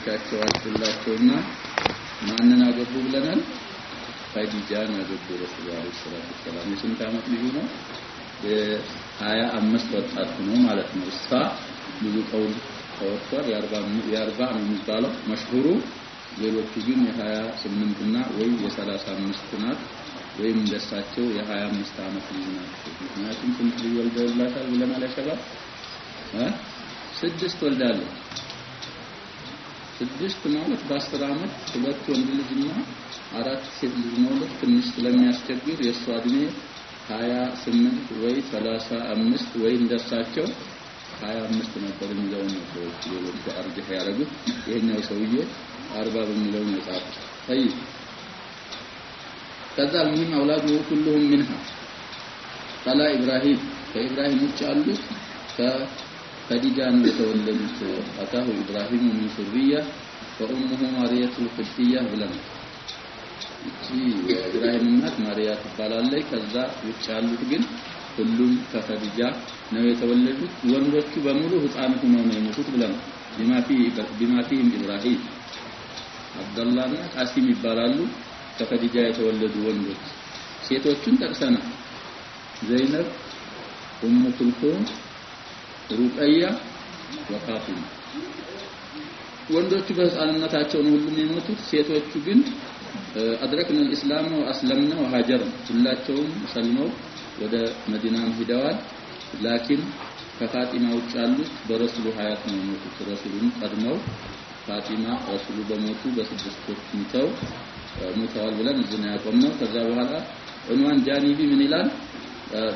ልጆቻቸው አጥላቸውና ማንን አገቡ ብለናል ኸዲጃን አገቡ ረሱል አለይሂ ሰላም የስንት ዓመት ልጅ ነው የ25 ወጣት ነው ማለት ነው እሷ ብዙ ቀውል ተወጥቷል የ40 ነው የሚባለው መሽሁሩ ሌሎቹ ግን የ28 እና ወይ የ35 ናት ወይም እንደሳቸው የ25 ዓመት ልጅ ናቸው ምክንያቱም ስንት ልጅ ወልደውላታል ብለናል ያሸባብ 6 ወልዳለች 6 ማለት በ10 ዓመት 2 ወንድ ልጅና 4 ሴት ልጅ መውለድ ትንሽ ስለሚያስቸግር የሷ እድሜ 28 ወይ 35 ወይ እንደሳቸው 25 ነበር የሚለው ነው ሌሎቹ አርጅህ ያረጉት ይሄኛው ሰውዬ 40 በሚለው ነው የጻፈው طيب ከዛ ምን አውላዱ ሁሉም منها قال ابراهيم ከኢብራሂም ውጭ ያሉት ከኸዲጃ ነው የተወለዱት አታሁ ኢብራሂም من ذريه وامه ማርያቱ القبطيه ብለን እቺ የኢብራሂም እናት ማርያ ትባላለች ከዛ ውጭ ያሉት ግን ሁሉም ከኸዲጃ ነው የተወለዱት ወንዶቹ በሙሉ ህፃን ሆነው ነው የሞቱት ብለን ቢማፊም ኢብራሂም አብደላህና ቃሲም ይባላሉ ከኸዲጃ የተወለዱ ወንዶች ሴቶችን ጠቅሰና ዘይነብ ኡሙ ኩልሱም ሩቀያ ወፋጢማ ወንዶቹ በህፃንነታቸው ነው ሁሉም የሞቱት ሴቶቹ ግን አድረክነ الاسلام واسلمنا وهاجرنا ሁላቸውም ሰልመው ወደ መዲናም ሄደዋል ላኪን ከፋጢማ ውጭ ያሉት በረሱሉ ሀያት ነው የሞቱት ረሱሉን ቀድመው ፋጢማ ረሱሉ በሞቱ በ6 ወር ሙተዋል ብለን እዚህ ያቆምነው ከዛ በኋላ ዑንዋን ጃኒቢ ምን ይላል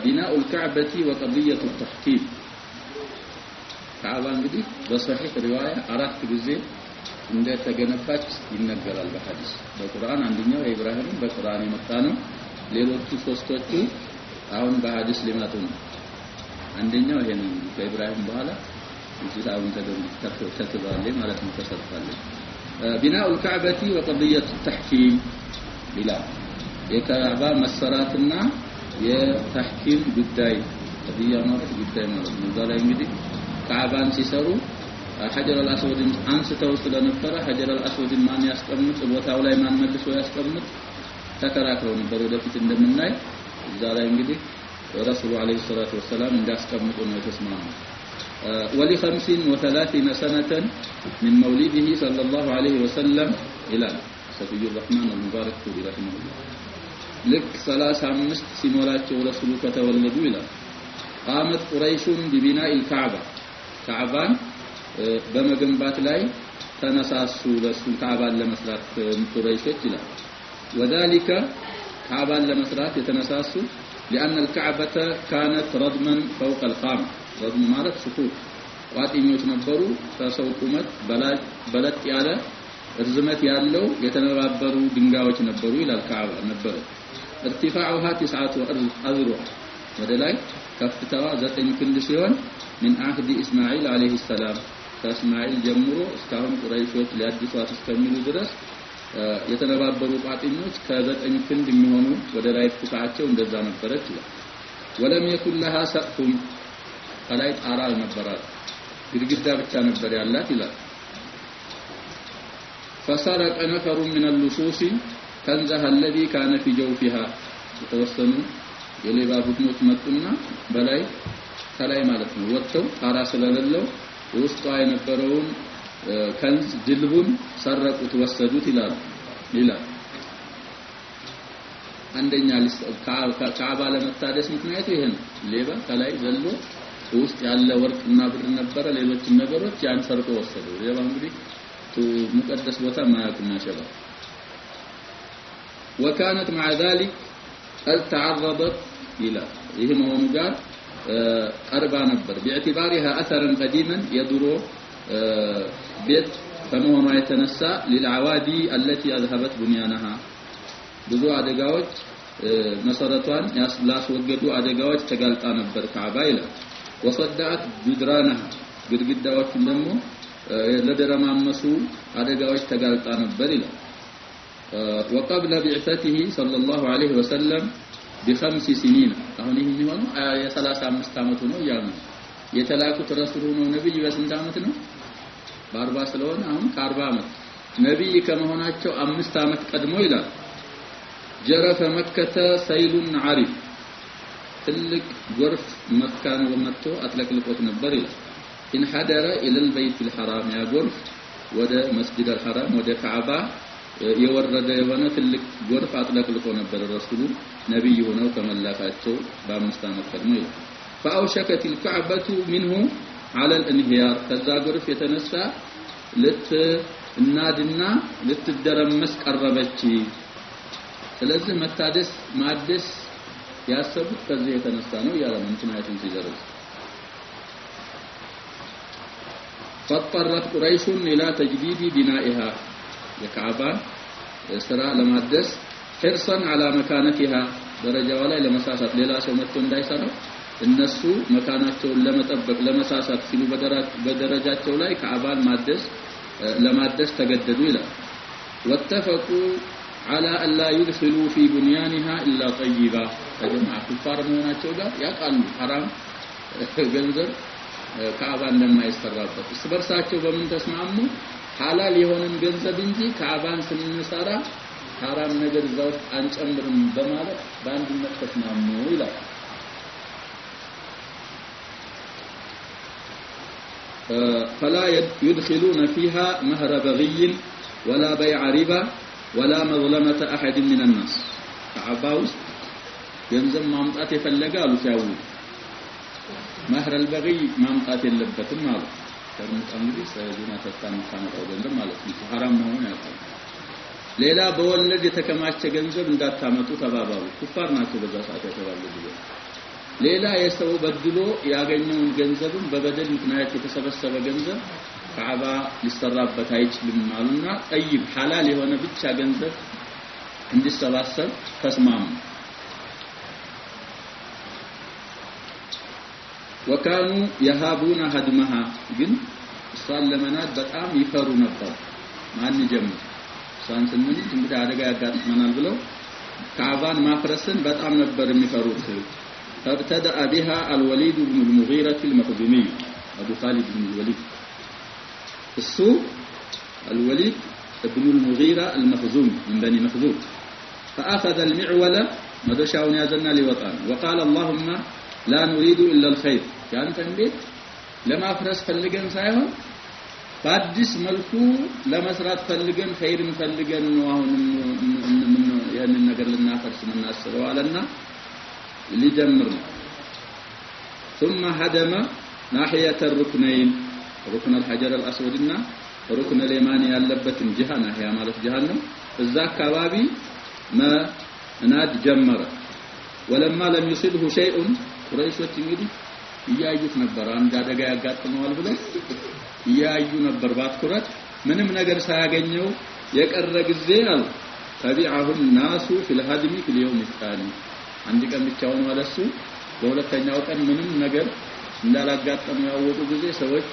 بناء الكعبة وقضية التحكيم كعبة እንግዲህ በصحيح رواية 4 ጊዜ እንደተገነባች ይነገራል በሐዲስ በቁርአን አንደኛው የኢብራሂም በቁርአን የመጣ ነው ሌሎቹ ሶስቶቹ አሁን በሐዲስ ሊመጡ ነው አንደኛው ይሄን ከኢብራሂም በኋላ ኢስላም ተተባለ ማለት ነው ተሰርቷል بناء الكعبة وقضية التحكيم بلا የካዕባ መሰራትና የተህኪም ጉዳይ قضية ማለት ጉዳይ ማለት ነው ዛሬ እንግዲህ ካዕባን ሲሰሩ حجر الاسود አንስተው ስለነበረ حجر الاسود ማን ያስቀምጥ ቦታው ላይ ማን መልሶ ያስቀምጥ ተከራክረው ነበር ወደፊት እንደምናይ ዛሬ እንግዲህ ረሱሉ አለይሂ ሰላቱ ወሰለም እንዳስቀምጡ ነው የተስማሙት ول35 سنة من مولده صلى الله عليه وسلم إلى سيد الرحمن المبارك رحمه الله لك 35 ሲሞላቸው ረሱሉ ከተወለዱ ይላል قامت قريش ببناء الكعبة كعبان በመገንባት ላይ ተነሳሱ ረሱል ካዕባን ለመስራት ቁረይሾች ይላል وذلك ካዕባን ለመስራት የተነሳሱ لأن الكعبة كانت ردما فوق القام ردم ማለት ስኩት ቋጥኞች ነበሩ ከሰው ቁመት በለጥ ያለ ርዝመት ያለው የተነባበሩ ድንጋዮች ነበሩ ይላል ካዕባ ነበር ارتفاعها 9 أذرع ወደ ላይ ከፍታዋ 9 ክንድ ሲሆን من عهد إسماعيل عليه السلام ከእስማኤል ጀምሮ እስካሁን ቁረይሾች ሊያድሷት እስከሚሉ ድረስ የተነባበሩ ቋጥኞች ከ9 ክንድ የሚሆኑ ወደ ላይ ፉቃቸው እንደዛ ነበረች ይላል ولم يكن لها سقف ከላይ ጣራ አልነበራት ግድግዳ ብቻ ነበር ያላት ይላል فسرق نفر من اللصوص كنزها الذي كان في جوفها የተወሰኑ የሌባ ቡድኖች መጡና በላይ ከላይ ማለት ነው ወጥተው ጣራ ስለሌለው ውስጧ የነበረውን ከንዝ ድልቡን ሰረቁት ወሰዱት ይላል አንደኛ ካዕባ ለመታደስ ምክንያቱ ይሄ ነው ሌባ ከላይ ዘሎ ውስጥ ያለ ወርቅና ብር ነበረ ሌሎች ነገሮች ያን ሰርቆ ወሰዱ ሌባ እንግዲህ ሙቀደስ ቦታ ማያውቅና ሸባ وكانت مع ذلك قد تعرضت الى ይሄ መሆኑ ጋር ቀርባ ነበር باعتبارها اثرا قديما يدور ቤት ከመሆኗ የተነሳ للعوادي التي اذهبت بنيانها ብዙ አደጋዎች መሰረቷን ያስላስወገዱ አደጋዎች ተጋልጣ ነበር ካዕባ ይላል وصدعت جدرانها ግድግዳዎችን ደግሞ ለደረማመሱ አደጋዎች ተጋልጣ ነበር ይላል وقبل بعثته صلى الله عليه وسلم ب5 سنين አሁን ይሄ የሚሆነው የ35 አመቱ ነው ያለው የተላኩት ረሱሉ ነው ነብዩ በስንት አመት ነው በ40 ስለሆነ አሁን ከ40 ዓመት ነብይ ከመሆናቸው 5 ዓመት ቀድሞ ይላል ጀረፈ መከተ ሰይሉን ዓሪፍ ትልቅ ጎርፍ መካን ወመጥቶ አጥለቅልቆት ነበር ይላል እንሐደረ ኢለ البيت الحرام ያ ጎርፍ ወደ መስጂድ الحرام ወደ ካዕባ የወረደ የሆነ ትልቅ ጎርፍ አጥለቅልቆ ነበር ረሱሉ ነብይ ሆነው ከመላካቸው በ5 ዓመት ቀድሞ ይላል فاوشكت الكعبه منه على الانهيار ከዛ ጎርፍ የተነሳ ልትናድና ልትደረመስ ቀረበች ስለዚህ መታደስ ማደስ ያሰቡት ከዚህ የተነሳ ነው ያለ ምክንያቱም ሲዘርዝ فاضطرت قريش الى تجديد بنائها الكعبه سرا ለማደስ حرصا على مكانتها ደረጃዋ ላይ ለመሳሳት ሌላ ሰው መጥቶ እንዳይሰራው እነሱ መካናቸውን ለመጠበቅ ለመሳሳት ሲሉ በደረጃቸው ላይ ካዕባን ለማደስ ተገደዱ ይላል واتفقوا على ان لا يدخلوا في بنيانها الا طيبا ከጀማዓ ኩፋር መሆናቸው ጋር ያቃሉ حرام ገንዘብ ካዕባ እንደማይሰራበት እስበርሳቸው በምን ተስማሙ ሐላል የሆነን ገንዘብ እንጂ ካዕባን ስንሰራ حرام ነገር እዛው አንጨምርም በማለት በአንድነት ተስማሙ ይላል فلا يدخلون فيها مهر بغي ولا بيع ربا ولا مظلمه احد من الناس ካዕባ ውስጥ ገንዘብ ማምጣት ይፈልጋሉ ሲያው مهر البغي ማምጣት የለበትም ማለት ከርምጣ እንግዲህ ሰይዱና ተጣም ካመጣው ገንዘብ ማለት ነው حرام መሆኑን ያውቃል ሌላ በወለድ የተከማቸ ገንዘብ እንዳታመጡ ተባባሉ ኩፋር ናቸው በዛ ሰዓት ያተባሉ ሌላ የሰው በድሎ ያገኘውን ገንዘብም በበደል ምክንያት የተሰበሰበ ገንዘብ ካዕባ ሊሰራበት አይችልም ማሉና ጠይብ ሐላል የሆነ ብቻ ገንዘብ እንዲሰባሰብ ተስማሙ وكانوا يهابون هدمها ግን እሷን ለመናድ በጣም ይፈሩ ነበር ማን ጀምር እሷን ስንል እንግዲህ አደጋ ያጋጥመናል ብለው ካዕባን ማፍረስን በጣም ነበር የሚፈሩት فابتدأ بها الوليد بن المغيرة المخزومي أبو خالد بن الوليد الوليد بن المغيرة المخزومي من بني مخزوم فأخذ المعولة مدشاون يازلنا لوطان وقال اللهم لا نريد إلا الخير كان تنبيت لما أفرس فلقن سايهم فادس ملكو لما سرات فلقن خير فلقن وهو يعني النقر لنا فرس من الناس وعلنا لجمر ثم هدم ناحية الركنين ركن الحجر الأسودنا ركن اليماني ያለበት جهة ناحية ማለት جهنم እዛ አካባቢ መናድ ጀመረ ولما لم يصله شيء قريشዎች እንግዲህ ያዩት ነበር አንድ አደጋ ያጋጥመዋል ብለው ያዩ ነበር ባትኩረት ምንም ነገር ሳያገኘው የቀረ ጊዜ አለ تبعه الناس في الهدم في اليوم الثاني አንድ ቀን ብቻውን ወለሱ በሁለተኛው ቀን ምንም ነገር እንዳላጋጠመ ያወቁ ጊዜ ሰዎች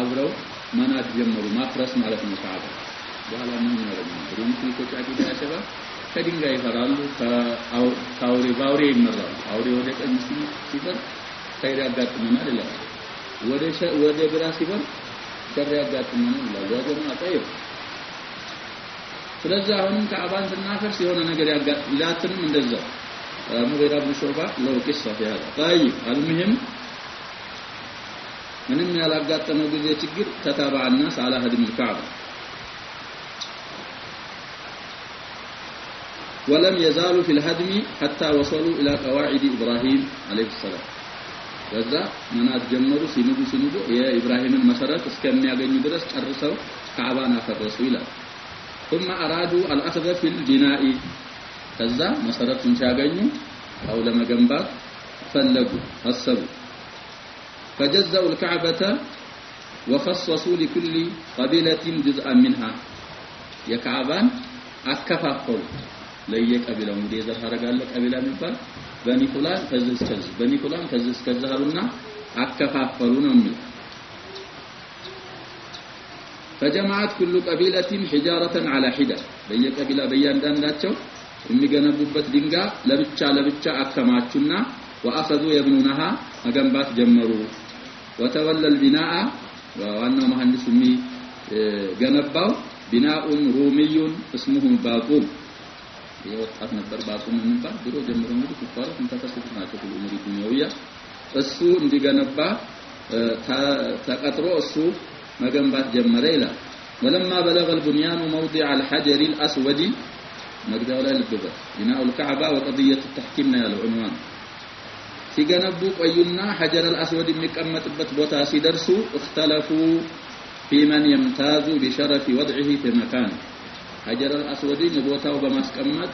አብረው መናድ ጀመሩ ማፍረስ ማለት ነው ካዕባ በኋላ ምን ያደርጋሉ ሩምቲ ተጫቂዳ ያሰባ ከድንጋይ ይፈራሉ ከአውሬ ይመራሉ አውሬ ወደ ቀኝ ሲፈር ኸይር ያጋጥመናል ይላል ወደ ግራ ሲፈር ሸር ያጋጥመናል ይላል ወደማ ጠይብ ስለዚህ አሁንም ካዕባን ስናፈርስ የሆነ ነገር ያጋጥላትንም እንደዛው مغيرة بن شعبة له قصة في هذا طيب المهم ምንም ያላጋጠመው ጊዜ ችግር ተታበع الناس على هدم الكعبة ولم يزالوا في الهدم حتى وصلوا إلى قواعد إبراهيم عليه السلام ከዛ መናት ጀመሩ ሲነዱ የኢብራሂምን መሰረት እስከሚያገኙ ድረስ ጨርሰው ካዕባን አፈረሱ ይላል ثم أرادوا الأخذ في البناء ከዛ መሰረቱን ሲያገኙ አው ለመገንባት ፈለጉ አሰቡ فجزأوا الكعبة وخصصوا لكل قبيلة جزءا منها የካዕባን አከፋፈሉ ለየቀቢላው እንደዛ ታረጋለ ቀቢላ የሚባል በኒ ፉላን ከዚህ በኒ ፉላን ከዚህ አሉና አከፋፈሉ ነው የሚል فجمعت كل قبيلة حجارة على حدة በየቀቢላ በእያንዳንዳቸው የሚገነቡበት ድንጋይ ለብቻ አከማቹና واخذوا يبنونها መገንባት ጀመሩ وتولى البناء ዋናው መሐንዲስ ገነባው ቢናኡን ሩሚዩን اسمه ባቁም የወጣት ነበር ባቁም እንባል ድሮ ጀምሮ እንግዲህ ኩፋር ተከሰቱ ናቸው ሁሉ ሙሪ ዱንያውያ እሱ እንዲገነባ ተቀጥሮ እሱ መገንባት ጀመረ ይላል ولما بلغ البنيان موضع الحجر الأسود مقدار الباب بناء الكعبة وقضية التحكيم يا العنوان ሲገነቡ ቆዩና حجر الأسود የሚቀመጥበት ቦታ ሲደርሱ اختلفوا في من يمتاز بشرف وضعه في مكان حجر الأسود ቦታው በማስቀመጥ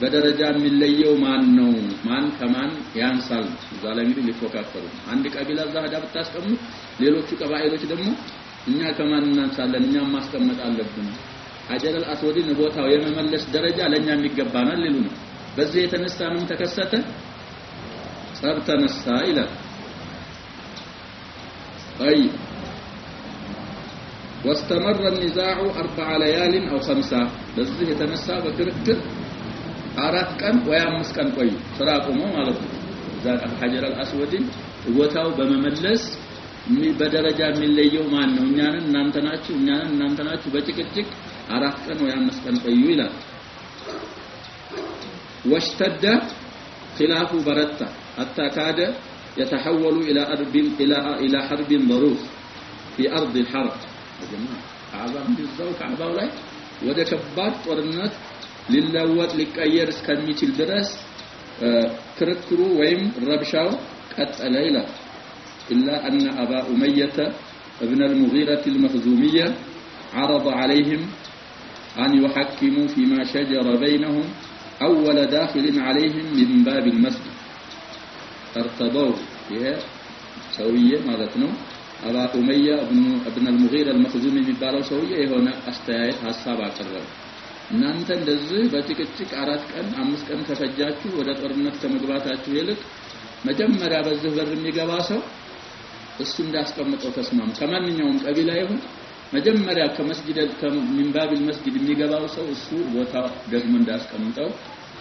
በደረጃ የሚለየው ማን ነው ማን ከማን ያንሳል ዛለሚት ሊፎካከሩ አንድ ቀቢላ ዛሃዳ ብታስቀምጥ ሌሎቹ ቀባኢሎች ደግሞ እኛ ከማን እናንሳለን እኛም ማስቀመጥ አለብን حجر الأسود ቦታው የመመለስ ደረጃ ለኛ የሚገባናል ሊሉ ነው በዚህ የተነሳ ምን ተከሰተ ጸብ ተነሳ ይላል طيب واستمر النزاع 4 ليال او 5 በዚህ የተነሳ በክርክር 4 ቀን ወይ 5 ቀን ቆዩ ስራ ቆሞ ማለት ነው ዛት حجر الأسود ቦታው በመመለስ በደረጃ የሚለየው ማን ነው እኛን እናንተ ናችሁ በጭቅጭቅ 4 ቀን ወይ 5 ቀን ቆዩ ይላል واشتد خلاف برتا حتى كاد يتحول الى حرب ضروس في ارض الحرب يا جماعه عظم بالزو كعبه ላይ ወደ ከባድ ጦርነት ሊለወጥ ሊቀየር እስከሚችል ድረስ ክርክሩ ወይም ረብሻው ቀጠለ ይላል إلا أن أبا أمية ابن المغيرة المخزومية عرض عليهم أن يحكموا فيما شجر بينهم أول داخل عليهم من باب المسجد ارتضوا فيها سوية مالتنا أبا أمية ابن المغيرة المخزومي የሚባለው ሰውዬ የሆነ አስተያየት ሐሳብ አቀረበ እናንተ እንደዚህ በትክክል 4 ቀን 5 ቀን ከፈጃችሁ ወደ ጦርነት ከመግባታችሁ ይልቅ መጀመሪያ በዚህ በር የሚገባ ሰው እሱ እንዳስቀምጠው ተስማሙ ከማንኛውም ቀቢላ ይሁን መጀመሪያ ከመስጊድ ከሚንባብ المسجد የሚገባው ሰው እሱ ቦታ ደግሞ እንዳስቀምጠው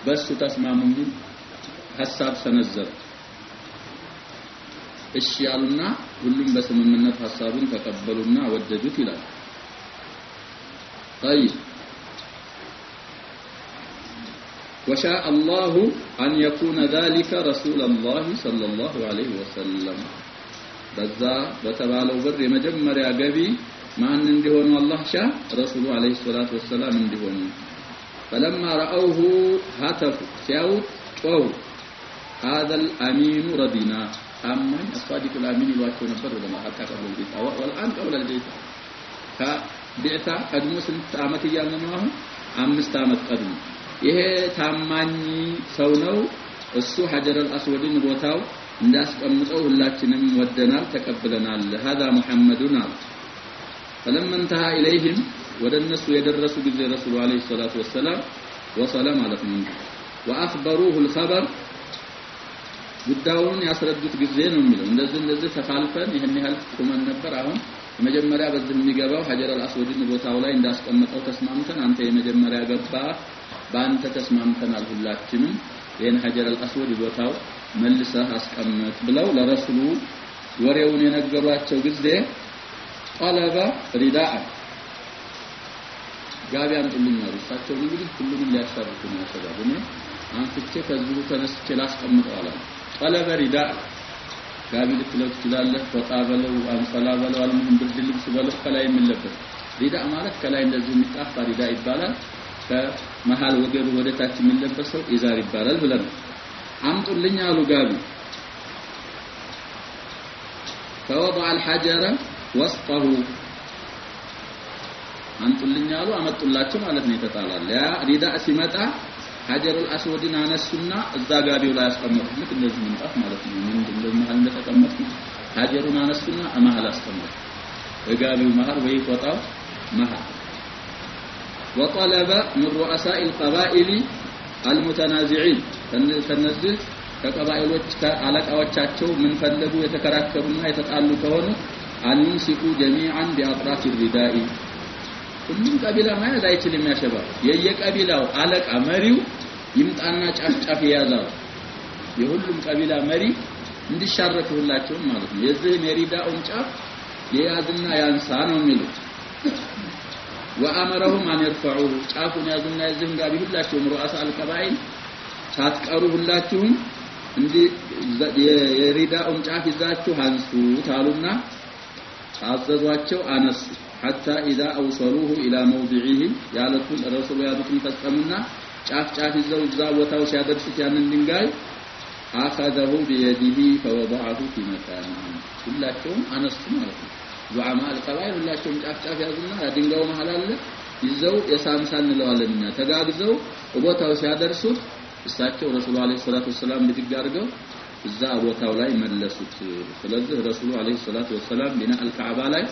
በሱ ተስማሙ እንጂ ሐሳብ ሰነዘሩ እሺ ያሉና ሁሉም በስምምነት ሐሳቡን ተቀበሉና ወደዱት ይላል طيب وشاء الله أن يكون ذلك رسول الله صلى الله عليه وسلم በዛ በተባለው በር የመጀመሪያ ገቢ ማን እንዲሆኑ አላህ ሻ ረሱሉ አለይሂ ሰላቱ ወሰለም እንዲሆኑ فلما رأوه هتفوا سياوت ጮው هذا الأمين ربنا ታማኝ الصادق الأمين ይሏቸው ነበር ወደ ማሐቃ ቀበል ቢታ والآن قبل البيت ከቢታ ቀድሞ ስንት አመት እያልን ነው አሁን 5 አመት ቀድሞ ይሄ ታማኝ ሰው ነው እሱ حجر الأسود ቦታው እንዳስቀምጠው ሁላችንም ወደናል ተቀበለናል هذا محمدنا فلما انتهى اليهم ወደነሱ የደረሱ ጊዜ ረሱሉ አለይሂ ሰላቱ ወሰለም ወሰለ ማለት ነው واخبروه الخبر ጉዳዩን ያስረዱት ጊዜ ነው የሚለው እንደዚህ ተፋልፈን ይሄን ያህል ቆመን ነበር አሁን የመጀመሪያ በዚህ የሚገባው حجر الأسود ቦታው ላይ እንዳስቀምጠው ተስማምተን አንተ የመጀመሪያ ገባ በአንተ ተስማምተናል ሁላችንም ይሄን حجر الأسود ቦታው መልሰህ አስቀምጥ ብለው ለረሱሉ ወሬውን የነገሯቸው ጊዜ طلب رداء ጋቢ አንጥልኝ አሉ እሳቸው እንግዲህ ሁሉንም ሊያሳርፉ ነው ያሰባሉ አንፍቼ ከዚህ ተነስቼ ላስቀምጠው አለ طلب رداء ጋቢ ልትለው ትችላለህ ወጣበለው አንፈላ በለው አልሙን ብርድ ልብስ በለው ከላይ የሚለበስ ሪዳ ማለት ከላይ እንደዚህ የሚጣፋ ሪዳ ይባላል ከመሃል ወገብ ወደ ታች የሚለበሰው ኢዛር ይባላል ብለን አምጡልኝ አሉ ጋቢ فوضع الحجر وسطه አምጡልኝ አሉ አመጡላቸው ማለት ነው የተጣላል ያ ሪዳ ሲመጣ حجر الأسود አነሱና እዛ ጋቢው ላይ አስቀመጡት ልክ እንደዚህ ምንጣፍ ማለት ነው እንደዚህ መሃል እንደተቀመጡ حجሩን አነሱና መሃል አስቀመጡ ጋቢው መሃል ወይ ወጣው መሃል وطلب من رؤساء القبائل المتنازعين ከነዚህ ከቀባኢሎች ከአለቃዎቻቸው ምን ፈለጉ የተከራከሩና የተጣሉ ከሆነ አንንሲቁ جميعا بأطراف الرداء ሁሉም ቀቢላ ማለት አይችልም ያሸባ የየቀቢላው አለቃ መሪው ይምጣና ጫፍጫፍ ያዛው የሁሉም ቀቢላ መሪ እንዲሻረኩላቸው ማለት ነው የዚህ የሪዳውን ጫፍ የያዝና ያንሳ ነው የሚሉት وأمرهم أن يرفعوه شافوا يازمنا يزم قابل ሁላችሁም رؤساء القبائل ሳትቀሩ ሁላችሁም እንዲ የሪዳውን ጫፍ ይዛችሁ አንሱ ታሉና አዘዟቸው አነሱ حتى إذا أوصلوه إلى موضعه ያለቱን ረሱሉ ያሉትን ፈጸሙና ጫፍ ይዘው እዛው ቦታው ሲያደርሱት ያንን ድንጋይ أخذه بيده فوضعه في مكانه ሁላችሁም አነሱ ማለት ነው ዱዓማ القبائل ሁላችሁም ጫፍ ያዙና ድንጋዩ መሃል አለ ይዘው የሳምሳን እንለዋለንና ተጋግዘው ቦታው ሲያደርሱት እሳቸው ረሱሉ አለይሂ ሰላቱ ወሰለም ብድግ አድርገው እዛ ቦታው ላይ መለሱት ስለዚህ ረሱሉ አለይሂ ሰላቱ ወሰለም ቢና አልካዕባ ላይ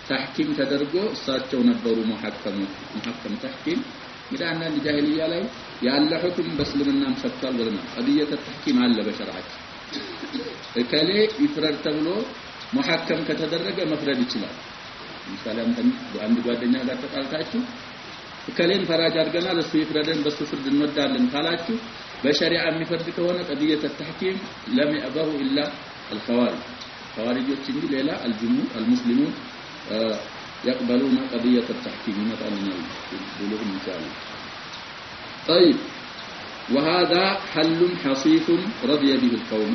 ተህኪም ተደርጎ እሳቸው ነበሩ ሙሐከም ተህኪም ሚዳና ጃሂልያ ላይ ያለ ሁክም በእስልምናም ሰጥቷል ብለና ቀድየተ ተህኪም አለ በሸርዓችን እከሌ ይፍረድ ተብሎ ሙሐከም ከተደረገ መፍረድ ይችላል ምሳሌ አንድ ጓደኛ ጋር ተጣልታችሁ እከሌን ፈራጅ አድርገናል እሱ ይፍረደን በሱ ፍርድ እንወዳለን ካላችሁ በሸሪዓ የሚፈርድ ከሆነ ቀድየተ ተህኪም ለም يأبه الا الخوارج خوارجዎች እንጂ ሌላ الجمهور المسلمون يقبلون قضيه التحكيم مثلا يقولون ان شاء الله طيب وهذا حل حصيف رضي به القوم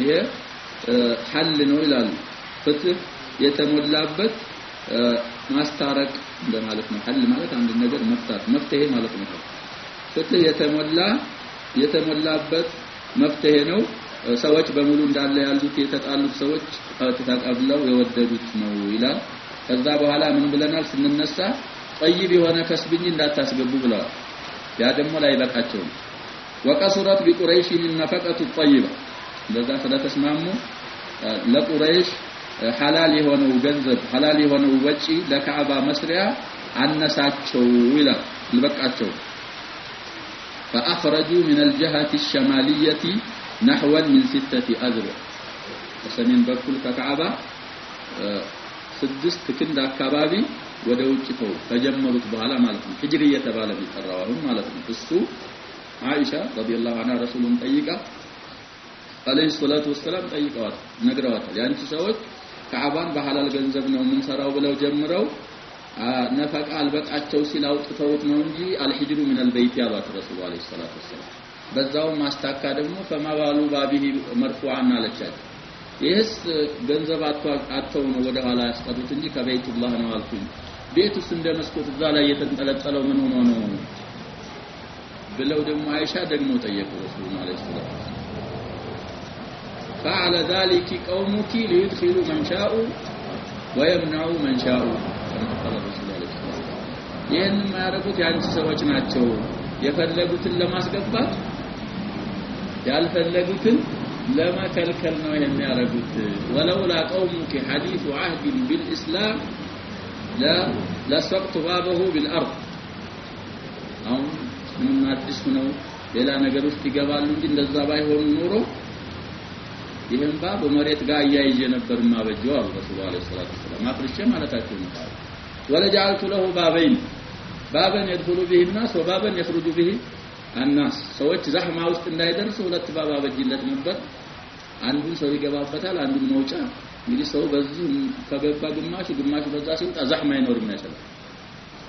حل ነው ይላል ፍትህ የተሞላበት ማስታረቅ እንደማለት ነው حل ማለት አንድ ነገር መፍታት መፍትሄ ማለት ነው ፍትህ የተሞላበት መፍትሄ ነው ሰዎች በሙሉ እንዳለ ያሉት የተጣሉት ሰዎች ተጣጣብለው የወደዱት ነው ይላል ከዛ በኋላ ምን ብለናል ስንነሳ طيب የሆነ ከስብኝ እንዳታስገቡ ብለዋል ያ ደግሞ ላይ በቃቸው وقصرت بقريش النفقه الطيبه ለዛ ስለተስማሙ ለቁረይሽ ሐላል የሆነው ገንዘብ ሐላል የሆነው ወጪ ለካዕባ መስሪያ አነሳቸው ይላል ልበቃቸው فأخرجوا من الجهة الشمالية نحو من 6 أذرع وسمين بكل كعبة 6 ክንድ አካባቢ ወደ ውጭ ተው ተጀመሩት በኋላ ማለት ነው ሂጅሪያ ተባለ ቢጠራው ማለት ነው እሱ አይሻ ረዲየላሁ ዐንሃ ረሱሉን ጠይቃ አለይሂ ሰላቱ ወሰለም ጠይቀዋል ነግረዋታል ያንቺ ሰዎች ካዕባን በሐላል ገንዘብ ነው ምን ሰራው ብለው ጀምረው ነፈቃ አልበቃቸው ሲል አውጥተውት ነው እንጂ አልሂጅሩ من البيت ያሏት ረሱሉ አለይሂ ሰላቱ ወሰለም በዛው ማስታካ ደግሞ ፈማባሉ ባቢሂ መርፉዓን አለቻቸው ይህስ ገንዘብ አጥተው ነው ወደ ኋላ ያስቀሩት እንጂ ከበይቱላህ ነው አልኩኝ ቤቱስ እንደመስኮት እዛ ላይ የተንጠለጠለው ምን ሆኖ ነው ብለው ደግሞ አይሻ ደግሞ ጠየቁ ረሱሉ አለይሂ ሰላቱ فعل ذلك قومك ليدخلوا من شاءوا ويمنعوا من شاءوا ይሄን ማረጉት ያንቺ ሰዎች ናቸው የፈለጉትን ለማስገባት ያልፈለጉትን ለማከልከል ነው የሚያረጉት ولولا قومك حديث عهد بالاسلام لا سقط بابه بالارض አሁን ምን አዲስ ነው ሌላ ነገር ውስጥ ይገባሉ እንጂ እንደዛ ባይሆን ኖሮ ይሄን ባብ መሬት ጋር ያይዤ ነበር ማበጀው አሉ ረሱል አለይሂ ሰላቱ ወሰለም አፍርሼ ማለታቸው ነው ወለጃልቱ له بابين بابا يدخل به الناس وبابا يخرج به الناس ሰዎች ዘህማ ውስጥ እንዳይደርሱ ሁለት ባባ በጅለት ነበር አንዱን ሰው ይገባበታል አንዱን መውጫ እንግዲህ ሰው በዚህ ከገባ ግማሽ በዛ ሲወጣ ዘህማ አይኖርም ያሰለ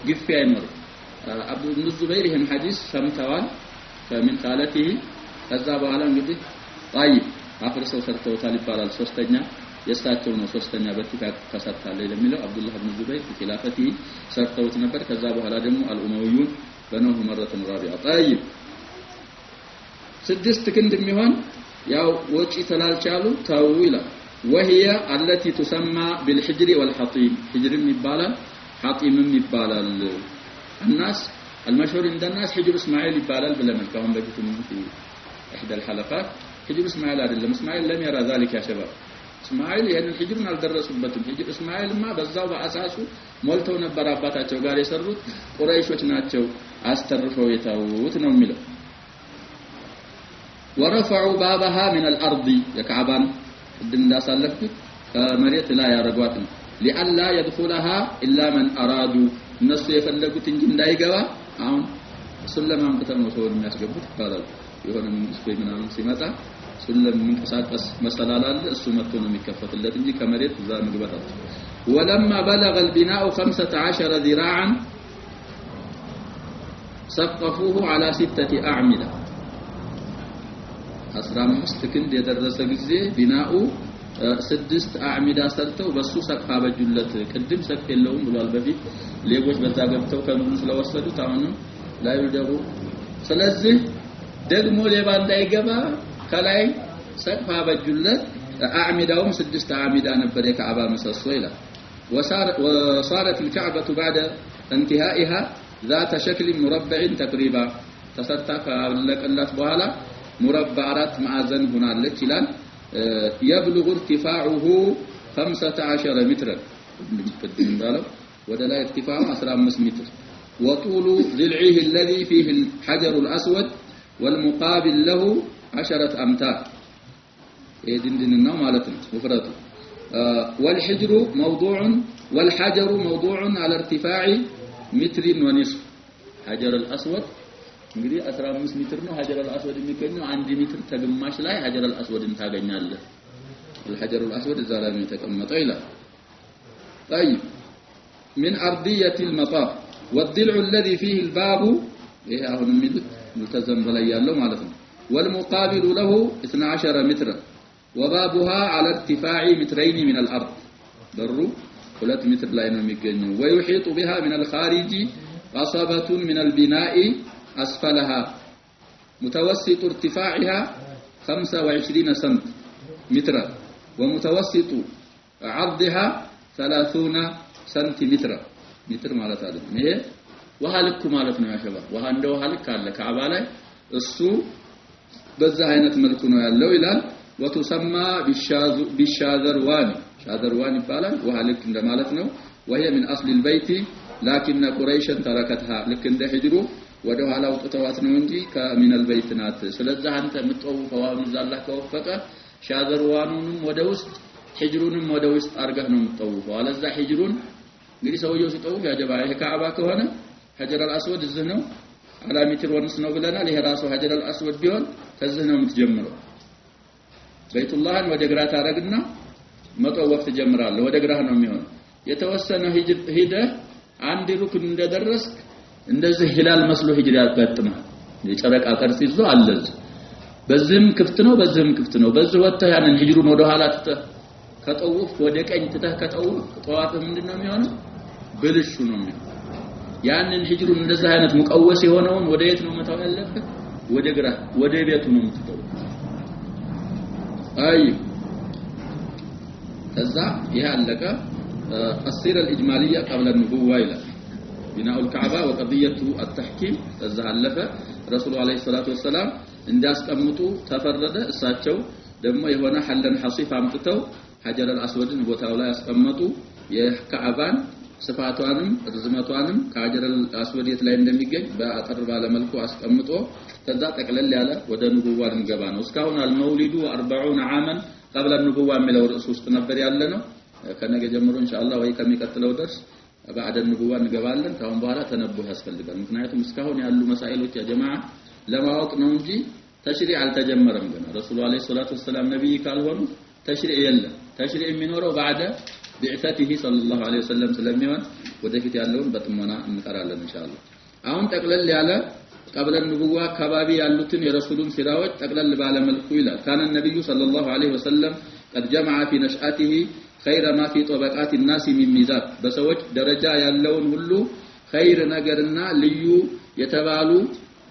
ግፍ አይኖርም አብዱ ኢብኑ ዙበይር ይሄን ሐዲስ ሰምተዋል ከምን ቃለቲህ ከዛ በኋላ እንግዲህ طيب አፍርሰው ሰርተውታል ይባላል ሶስተኛ የሳቸው ነው ሶስተኛ በፊት ተሰርታለ ለሚለው አብዱላህ ኢብኑ ዙበይር ኺላፈቲ ሰርተውት ነበር ከዛ በኋላ ደግሞ አልኡመዊዩን በነሁ መረተን ራቢዓ طيب 6 ክንድ የሚሆን ያው ወጪ ተላልቻሉ ታው ይላል وهي التي تسمى بالحجر والحطيم حجر ይባላል حطيم ይባላል الناس المشهور عند الناس حجر اسماعيل ይባላል ብለናል ካሁን በፊትም احدى الحلقات حجر اسماعيل አይደለም اسماعيل لم يرى ذلك يا شباب اسماعيل ይሄንን ሂጅርን አልደረሱበትም ሂጅር እስማኤልማ በዛው በአሳሱ ሞልተው ነበር አባታቸው ጋር የሰሩት ቁረይሾች ናቸው አስተርፈው የታውት ነው የሚለው ورفعوا بابها من الارض የካዕባን እንዳሳለፍኩት ከመሬት ላይ ያረጓት ነው لئلا يدخلها الا من ارادوا እነሱ የፈለጉት እንጂ እንዳይገባ አሁን ሱለማን ከተማ ሰው የሚያስገቡት ይባላል የሆነ ምስበይ ምናምን ሲመጣ ሱለም መንቀሳቀስ መሰላላል እሱ መጥቶ ነው የሚከፈትለት እንጂ ከመሬት እዛ መግባት ولما بلغ البناء 15 ذراعا سقفوه على 6 أعمدة 15 ክንድ የደረሰ ጊዜ ቢናኡ 6 አዕሚዳ ሰርተው በሱ ሰቅፋ በጁለት ቅድም ሰቅፍ የለውም ብሏል በፊት ሌቦች በዛ ገብተው ከኑኑ ስለወሰዱት አሁን ላይ ይደሩ ስለዚህ ደግሞ ሌባ እንዳይገባ ከላይ ሰቅፋ በጁለት አዕሚዳውም 6 አዕሚዳ ነበር የካዕባ ምሰሶ ይላል وصارت الكعبة بعد انتهائها ذات شكل مربع تقريبا تسرتا كاللقلات بኋላ مربع 4 ማዕዘን ሆናለች ይላል يبلغ ارتفاعه 15 مترا بالدلالة ولا ارتفاعه 15 متر وطول ضلعه الذي فيه الحجر الأسود والمقابل له 10 أمتار يدندننا مالتنا وفرته والحجر موضوع والحجر موضوع على ارتفاع 1.5 متر حجر الأسود እንግዲህ 15 ሜትር ነው ሀጀር አልአስወድ የሚገኘው 1 ሜትር ተግማሽ ላይ ሀጀር አልአስወድን ታገኛለህ الحجر الأسود እዛ ላይ ነው የተቀመጠው ይላል طيب من أرضية المطاف والضلع الذي فيه الباب ይሄ አሁን የሚሉት ሙልተዘም በላይ ያለው ማለት ነው والمقابل له 12 متر وبابها على ارتفاع 2 مترين من الأرض በሩ 2 ሜትር ላይ ነው የሚገኘው ويحيط بها من الخارج قصبة من البناء أسفلها متوسط ارتفاعها 25 سنتيمترا ومتوسط عرضها 30 سنتيمترا متر ማለት አይደለም ይሄ ውሃ ልክ ማለት ነው ያሸባል ውሃ እንደ ውሃ ልክ አለ ካዕባ ላይ እሱ በዛ አይነት መልኩ ነው ያለው ይላል وتسمى بالشاذروان شاذروان ይባላል ውሃ ልክ እንደማለት ነው وهي من أصل البيت لكن قريشا تركتها لك እንደ ሂጅሩ ወደ ኋላ አውጥተዋት ነው እንጂ ከሚነል በይት ናት ስለዚህ አንተ የምትጠውፈው አሁን ዛላህ ከወፈቀ ሻዘርዋኑንም ወደ ውስጥ ሂጅሩንም ወደ ውስጥ አርገህ ነው የምትጠውፈው አለዛ ሂጅሩን እንግዲህ ሰውየው ሲጠውፍ ያጀባ ይሄ ካዕባ ከሆነ ሀጀር አልአስወድ እዚህ ነው አላ ሜትር ወንስ ነው ብለናል ይሄ ራሱ ሀጀር አልአስወድ ቢሆን ከዚህ ነው የምትጀምረው በይቱላህን ወደ ግራ ታረግና መጠወፍ ትጀምራለህ ወደ ግራህ ነው የሚሆነው የተወሰነ ሂደህ አንድ ሩክን እንደደረስክ እንደዚህ ሂላል መስሎ ሂጅራ ያጋጥማል የጨረቃ ቅርጽ ይዞ አለዝ በዚህም ክፍት ነው በዚህም ክፍት ነው በዚህ ወጥተህ ያንን ሂጅሩን ወደ ኋላ ከጠውፍ ወደ ቀኝ ትተህ ከጠውፍ ጠዋፍ ምንድነው የሚሆነው ብልሹ ነው የሚሆነው ያንን ሂጅሩን እንደዚህ አይነት ሙቀወስ የሆነውን ወደ የት ነው መታው ያለበት ወደ ግራ ወደ ቤቱ ነው የምትጠው አይ ከዛ ይሄ አለቀ السيرة الإجمالية قبل النبوة إلى بناء الكعبة وقضية التحكيم تزهلفه رسول عليه الصلاة والسلام እንዳስቀምጡ ተፈረደ እሳቸው ደግሞ የሆነ ሐለን ሐሲፍ አምጥተው ሀጀር አልአስወድን ቦታው ላይ ያስቀመጡ የካዕባን ስፋቷንም ርዝመቷንም ከሀጀር አልአስወድ የት ላይ እንደሚገኝ በአጠር ባለ መልኩ አስቀምጦ ከዛ ጠቅለል ያለ ወደ ንቡዋ እንገባ ነው እስካሁን አልመውሊዱ 40 ዓመን قبل النبوة የሚለው ርዕስ ውስጥ ነበር ያለ ነው ከነገ ጀምሮ ኢንሻአላህ ወይ ከሚቀጥለው ደርስ بعد النبوة እንገባለን ካሁን በኋላ ተነብህ ያስፈልጋል ምክንያቱም እስካሁን ያሉ መሳኢሎች ያ ጀማዓ ለማወቅ ነው እንጂ ተሽሪዕ አልተጀመረም ገና ረሱል አለይሂ ሰላቱ ወሰለም ነብይ ካልሆኑ ተሽሪዕ የለም ተሽሪዕ የሚኖረው بعد بعثته صلى الله عليه وسلم ስለሚሆን ወደፊት ያለውን በጥሞና እንቀራለን ኢንሻአላህ አሁን ጠቅለል ያለ قبل النبوة አካባቢ ያሉትን የረሱሉን ሲራዎች ጠቅለል ባለ መልኩ ይላል كان النبي صلى الله عليه وسلم قد جمع في نشأته خير ما في طبقات الناس من ميزات በሰዎች ደረጃ ያለውን ሁሉ خير ነገርና ልዩ የተባሉ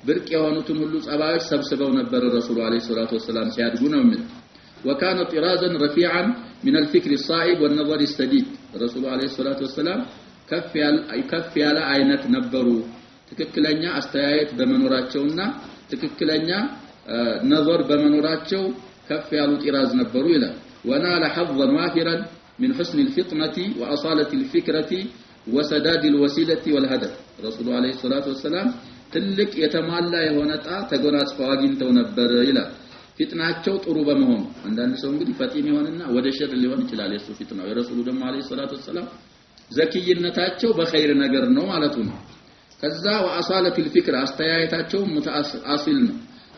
ብርቅ የሆኑትን ሁሉ ጸባዮች ሰብስበው ነበር ረሱሉ አለይሂ ሰላቱ ወሰለም ሲያድጉ ነው የሚል وكان طرازا رفيعا من الفكر الصائب والنظر السديد رسول عليه الصلاه والسلام كف ያለ አይነት ነበሩ ትክክለኛ አስተያየት በመኖራቸውና ትክክለኛ ነظር በመኖራቸው ከፍ ያሉ ጢራዝ ነበሩ ይላል ونال حظا وافرا من حسن الفطنة وأصالة الفكرة وسداد الوسيلة والهدف رسول عليه الصلاة والسلام ትልቅ የተሟላ የሆነ ተጎናጽፈው አግኝተው ነበር ይላል ፊትናቸው ጥሩ በመሆኑ አንዳንድ ሰው እንግዲህ ፈጢም ይሆንና ወደ ሸር ሊሆን ይችላል የሱ ፊትናው የረሱሉ ደግሞ አለይሂ ሰላቱ ወሰለም ዘኪይነታቸው በኸይር ነገር ነው ማለቱ ነው ከዛ وأصالة الفكرة አስተያየታቸው ሙተአሲል ነው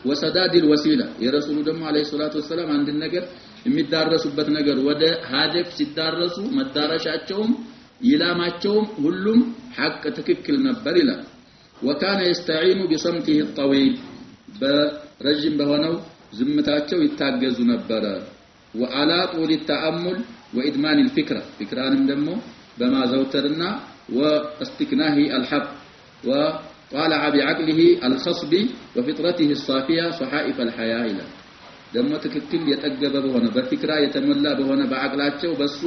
وسداد الوسيلة የረሱሉ ደግሞ አለይሂ ሰላቱ ወሰለም አንድ ነገር የሚዳረሱበት ነገር ወደ ሀደፍ ሲዳረሱ መዳረሻቸውም ኢላማቸውም ሁሉም ሐቅ ትክክል ነበር ይላል وكان يستعين بصمته الطويل برجم በሆነው ዝምታቸው ይታገዙ ነበር وعلى طول التأمل وإدمان الفكرة فكرانم ደግሞ በማዘውተርና واستكناه الحق وطالع بعقله الخصب وفطرته الصافية صحائف الحياة إلى ደግሞ ትክክል የጠገበ በሆነ በፍክራ የተሞላ በሆነ በአቅላቸው በሱ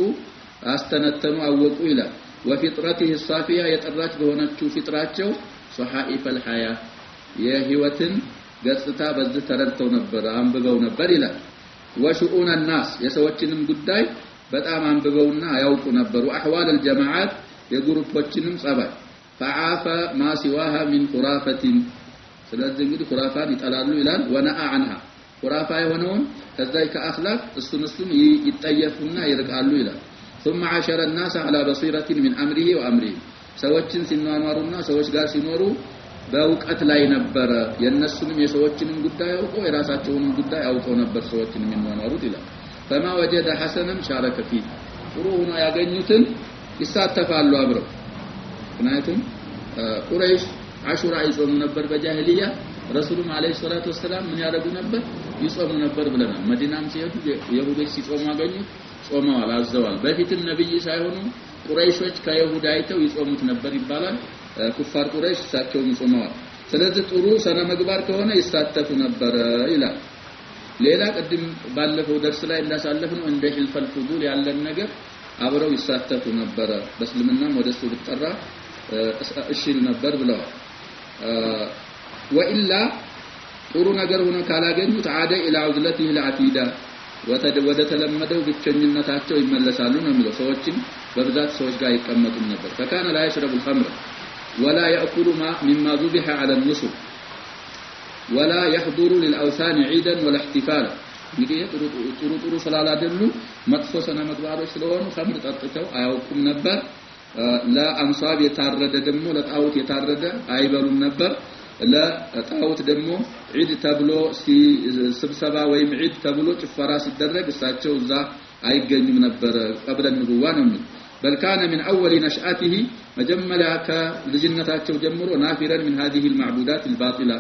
አስተነተኑ አወቁ ይላል وفطرته الصافية የጠራች በሆነችው ፍጥራቸው صحائف الحياة የህይወትን ገጽታ በዚህ ተረድተው ነበር አንብበው ነበር ይላል وشؤون الناس የሰዎችንም ጉዳይ በጣም አንብበውና ያውቁ ነበር واحوال الجماعات የግሩፖችንም ጸባይ فعافى ما سواها من خرافة ስለዚህ እንግዲህ خرافان ይጠላሉ ይላል ونأى عنها خرافة የሆነውን ከዛይ ከአخلاق እሱን ይጠየፉና ይርቃሉ ይላል ثم عاشر الناس على بصيرة من أمره وأمره ሰዎችን ሲኗኗሩና ሰዎች ጋር ሲኖሩ በእውቀት ላይ ነበር የነሱንም የሰዎችንም ጉዳይ አውቀው የራሳቸውንም ጉዳይ አውቀው ነበር ሰዎችን የሚኗኗሩት ይላል فما وجد حسنا شارك فيه ጥሩ ሆኖ ያገኙትን ይሳተፋሉ አብረው ምክንያቱም ቁረይሽ አሹራ ይጾሙ ነበር በጃሂልያ ረሱሉም አለይሂ ሰላቱ ወሰለም ምን ያደርጉ ነበር ይጾሙ ነበር ብለናል መዲናም ሲሄዱ የሁዶች ሲጾሙ አገኙ ጾመዋል አዘዋል በፊትም ነብይ ሳይሆኑ ቁረይሾች ከይሁዳ አይተው ይጾሙት ነበር ይባላል ኩፋር ቁረይሽ ሳቸውም ጾመዋል ስለዚህ ጥሩ ሰነ ምግባር ከሆነ ይሳተፉ ነበር ይላል ሌላ ቀድም ባለፈው ደርስ ላይ እንዳሳለፍነው እንደ ሂልፈል ፉዱል ያለን ነገር አብረው ይሳተፉ ነበር በእስልምናም ወደሱ ቢጠራ እሺል ነበር ብለዋል ወኢላ ጥሩ ነገር ሆነ ካላገኙት አደ ኢላ ዑዝለቲሂ العتيده ወደ ተለመደው ብቸኝነታቸው ይመለሳሉ ነው የሚለው ሰዎችን በብዛት ሰዎች ጋር ይቀመጡ ነበር فكان لا يشرب الخمر ولا يأكل ما مما ذبح على النصب ولا يحضر للأوثان عيدا ولا احتفالا እንግዲህ ጥሩ ስላላደሉ መጥፎ ሰነ ምግባሮች ስለሆኑ ኸምር ጠጥተው አያውቁም ነበር ለአንሳብ የታረደ ደግሞ ለጣውት የታረደ አይበሉም ነበር ለጣውት ደግሞ ዒድ ተብሎ ስብሰባ ወይም ዒድ ተብሎ ጭፈራ ሲደረግ እሳቸው እዛ አይገኙም ነበር قبل النبوة ነው بل كان من أول نشأته مجملا كلجنتاቸው ጀምሮ ናፊረን من هذه المعبودات الباطلة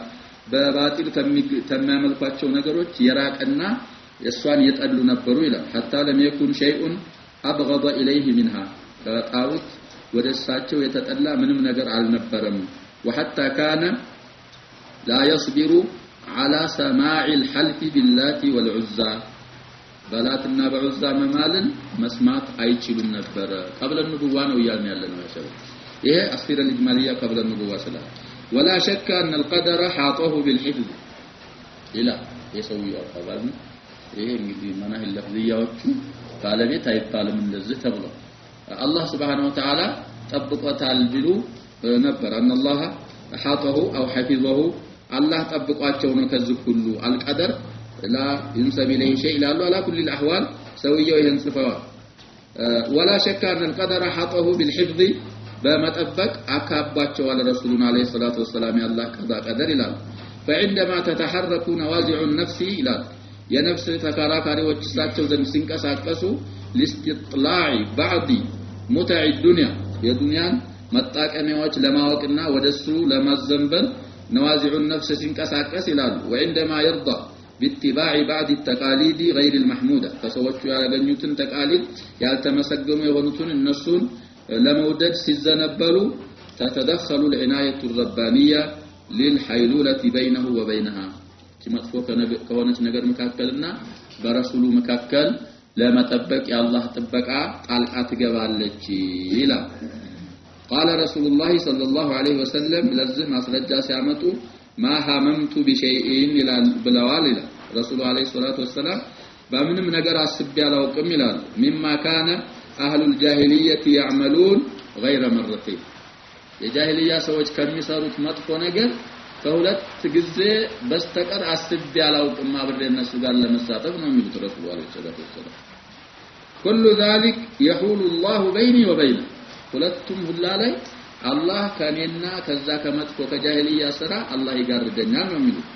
በባጢል ከሚያመልኳቸው ነገሮች የራቀና የሷን የጠሉ ነበሩ ይላል حتى لم يكن شيء أبغض إليه منها ከጣውት ወደሳቸው የተጠላ ምንም ነገር አልነበረም وحتى كان لا يصبر على سماع الحلف باللات والعزى በላትና በዑዛ መማልን መስማት አይችሉም ነበር قبل النبوة ነው ያልን ያለነው ያሰበ ይሄ አስፊረ الإجمالية قبل النبوة ሰላ ولا شك أن القدر حاطه بالحفظ إلى يسوي አባባል ይሄ እንግዲህ መናህ ለፍዚያዎቹ ባለቤት አይባልም እንደዚህ ተብሎ አላህ Subhanahu Wa Ta'ala ጠብቆታል ቢሉ ነበር ان الله حاطه او حفظه الله ጠብቋቸው ነው ከዚህ ሁሉ القدر لا ينسب إليه شيء لا على كل الأحوال سويه ينصفه ولا شك أن القدر حطه بالحفظ بمطبق أكاباتቸው على رسولنا عليه الصلاة والسلام يا الله قضاء قدر إلى فعندما تتحرك نوازع النفس إلى የነፍስ ተከራካሪዎች እሳቸው ዘንድ ሲንቀሳቀሱ لاستطلاع بعض متع الدنيا የዱንያን መጣቀሚያዎች ለማወቅና ወደሱ ለማዘንበል نوازع النفس ሲንቀሳቀስ ይላሉ وعندما يرضى باتباع بعض التقاليد غير المحمودة فسوچو ያገኙትን ተቃሊድ ያልተመሰገኑ የሆኑትን እነሱን ለመውደድ ሲዘነበሉ تتدخل العناية الربانية للحيلولة بينه وبينها መጥፎ ከሆነች ነገር መካከልና በረሱሉ መካከል ለመጠበቅ የአላህ ጥበቃ ጣልቃ ትገባለች ይላል قال رسول الله صلى الله عليه وسلم ለዚህ ማስረጃ ሲያመጡ ما هممت بشيء الى بلوال الى رسول عليه الصلاه والسلام በምንም ነገር አስቤ አላውቅም ይላል مما كان اهل الجاهليه يعملون غير مرتين የጃሂልያ ሰዎች ከሚሰሩት መጥፎ ነገር ከሁለት ጊዜ በስተቀር አስቤ አላውቅም አብሬ እነሱ ጋር ለመሳተፍ ነው የሚሉት ረሱል عليه الصلاه والسلام كل ذلك يحول الله بيني وبينه ሁለቱም ሁላ ላይ አላህ ከኔና ከዛ ከመጥፎ ከጃሂልያ ስራ አላህ ይጋርደኛል ነው የሚሉት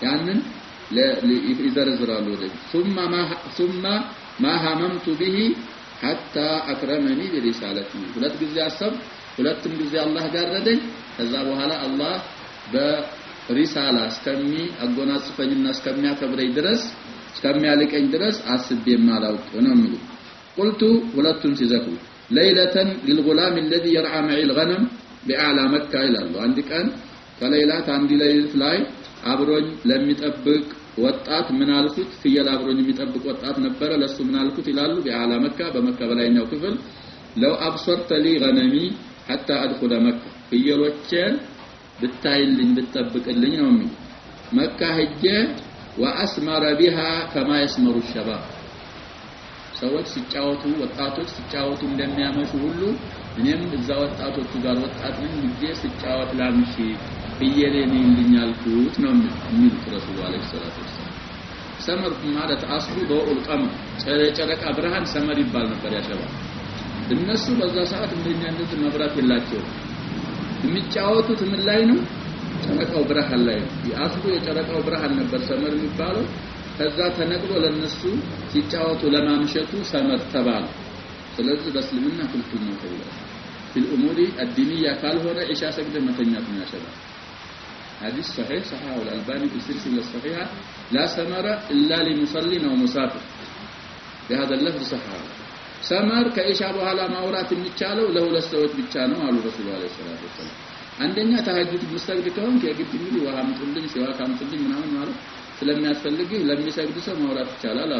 ያንን ይዘረዝራሉ ወደዚህ ثم ما هممت به حتى اكرمني برسالته ሁለት ጊዜ አሰብ ሁለቱም ጊዜ አላህ ጋረደኝ ከዛ በኋላ አላህ በሪሳላ እስከሚ አጎናጽፈኝና እስከሚያከብረኝ ድረስ እስከሚያልቀኝ ድረስ አስቤ ማላውቅ ነው የሚሉት قلت ሁለቱም ሲዘክሩ ليله للغلام الذي يرعى معي الغنم باعلى مكه ይላሉ አንድ ቀን ከሌላት አንድ ሌሊት ላይ አብሮኝ ለሚጠብቅ ወጣት ምን አልኩት ፍየል አብሮኝ የሚጠብቅ ወጣት ነበር ለሱ ምን አልኩት ይላሉ በአላ መካ በመካ በላይኛው ክፍል لو ابصرت لي غنمي حتى ادخل مكه ፍየሎችን ብታይልኝ ብትጠብቅልኝ ነው የሚል መካ ሄጄ واسمر بها كما يسمر الشباب ሰዎች ሲጫወቱ ወጣቶች ሲጫወቱ እንደሚያመሹ ሁሉ እኔም እዛ ወጣቶቹ ጋር ወጣት ነኝ እንጂ ሲጫወት ላምሺ ፍየሌን ይልኛልኩት ነው የሚል ረሱል አለይሂ ሰላቱ ወሰለም ሰመር ማለት አስሉ ዶኡል ቀመር ጨረቃ ብርሃን ሰመር ይባል ነበር ያሸባ እነሱ በዛ ሰዓት እንደኛ እንደዚህ መብራት የላቸው የሚጫወቱት ምን ላይ ነው ጨረቃው ብርሃን ላይ ያስሉ የጨረቃው ብርሃን ነበር ሰመር የሚባለው ከዛ ተነግሮ ለነሱ ሲጫወቱ ለማምሸቱ ሰመር ተባለ ስለዚህ በእስልምና ክልክል ነው ተብሏል في الامور الدينيه ካልሆነ ኢሻ ሰግደ መተኛት ነው ያሸባ حديث صحيح صححه الألباني في السلسلة الصحيحة لا سمر إلا لمصلي أو مسافر بهذا اللفظ صححه سمر كإيش أبوها لا ماورات المتشالو له لسوت بتشانو على رسول الله عليه الصلاة والسلام عندنا تهجد مستقبل كون كي أجد مني وهم تقولين سواء كم تقولين من هون ماله فلما يسفلقي لم يسجد سو ماورات تشالا لا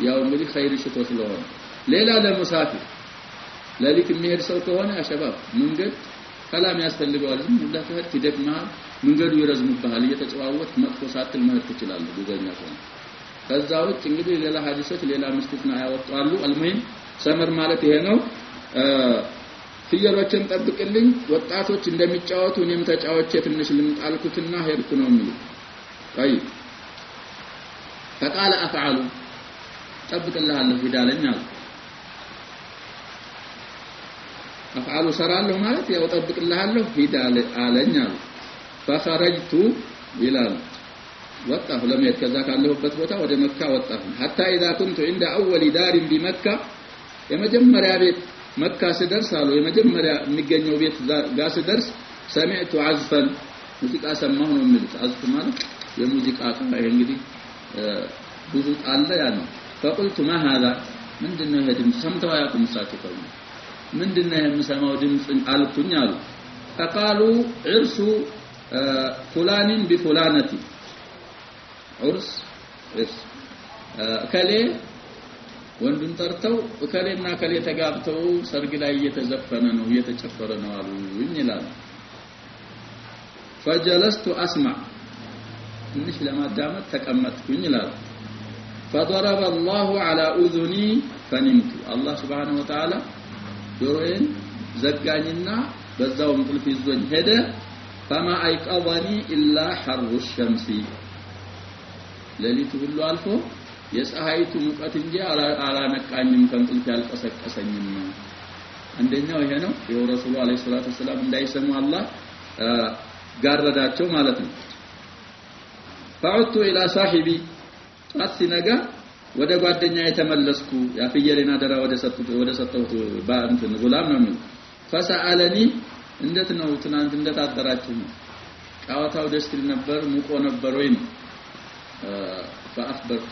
يوم بدي خير شتوت لون ليلة للمسافر لذلك المهر سو كونه يا شباب من قد كلام يسفلقوا لازم نبدأ في هالكدك ما መንገዱ ይረዝምብሃል እየተጨዋወት መጥፎ ሳትል መሄድ ትችላለህ ጉዘኛ ከሆነ ከዛው እንግዲህ ሌላ ሐዲሶች ሌላ ምስጥና ያወጣሉ አልሙሂም ሰመር ማለት ይሄ ነው ፍየሎችን ጠብቅልኝ ወጣቶች እንደሚጫወቱ እኔም ተጫወቼ ትንሽ ልምጣልኩትና ሄድኩ ነው የሚሉ طيب فقال افعل ጠብቅልሃለሁ ሂዳለኝ አለ افعل ሰራለሁ ማለት ያው ጠብቅልሃለሁ ሂዳለኝ አለ فخرجت الى وطه لم يتكذا ካለሁበት ቦታ ወደ መካ ወጣሁ حتى اذا كنت عند اول دار بمكه የመጀመሪያ ቤት መካ ስደርስ አሉ የመጀመሪያ የሚገኘው ቤት ጋር ስደርስ سمعت عزفا ሙዚቃ ሰማሁ ነው የሚሉት عزف ማለት የሙዚቃ ቃል እንግዲህ ብዙ አለ ያ ነው فقلت ما هذا ምንድነው ይሄ ድምጽ ሰምተው ያቁም ሳትከው ምንድነው የምሰማው ድምጽ አልኩኝ አሉ فقالوا عرس فلان بفلانة عرس ከሌ ወንዱን ጠርተው ከሌና ከሌ ተጋብተው ሰርግ ላይ እየተዘፈነ ነው እየተጨፈረ ነው አሉኝ ይላል فجلست اسمع ትንሽ ለማዳመጥ ተቀመጥኩኝ ይላል فضرب الله على اذني فنمت الله سبحانه وتعالى ጆሮዬን ዘጋኝና በዛው እንቅልፍ ይዞኝ ሄደ فما ايقظني الا حر الشمس ለሊቱ ሁሉ አልፎ የፀሐይቱ ሙቀት እንጂ አላነቃኝም ከእንቅልፍ ያልቀሰቀሰኝም አንደኛው ይሄ ነው የረሱሉ አለይሂ ሰላቱ ወሰለም እንዳይሰሙ አላህ ጋረዳቸው ማለት ነው فعدت الى صاحبي አስነጋ ወደ ጓደኛዬ ተመለስኩ ያፍየሌና ደራ ወደ ሰጠሁት ባንተን ጉላም ነው فسالني እንዴት ነው ትናንት እንደታደራችሁ ቃዋታው ደስ ይል ነበር ሙቆ ነበር ወይ ነው فاخبرت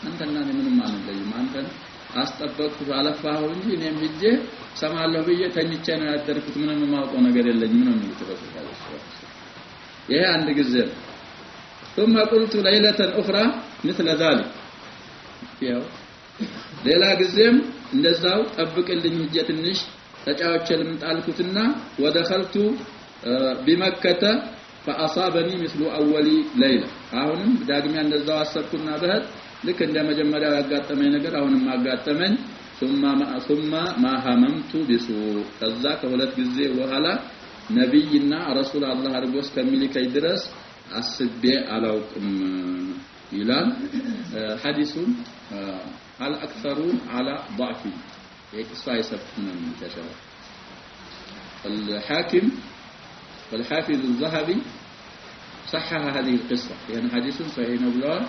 አንተና ምንም አንለይም አንተን አስጠበቅኩ አለፋሁ እንጂ እኔም ሂጄ ሰማለሁ ብዬ ተኝቼ ነው ያደርኩት ምንም ማውቀው ነገር የለኝም ነው የሚሉት ረሱላህ ይሄ አንድ ጊዜ ثم قلت ليله اخرى مثل ذلك ያው ሌላ ጊዜም እንደዛው ጠብቅልኝ ሂጄ ትንሽ ተጫዋቸልም ጣልኩትና ودخلت بمكه فاصابني مثل اول ليله አሁንም ዳግሚያ እንደዛው አሰብኩና በህት ልክ እንደመጀመሪያው ያጋጠመኝ ነገር አሁንም አጋጠመኝ ثم ما هممت بسوء ከዛ ከሁለት ጊዜ በኋላ ነብይና ረሱል አላህ አርጎስ ከሚልከይ ድረስ አስቤ አላውቅም ይላል ሐዲሱን الاكثرون على ضعف يقصى يسبحون تشاء الحاكم والحافظ الذهبي صحح هذه القصة يعني حديث صحيح نبلغ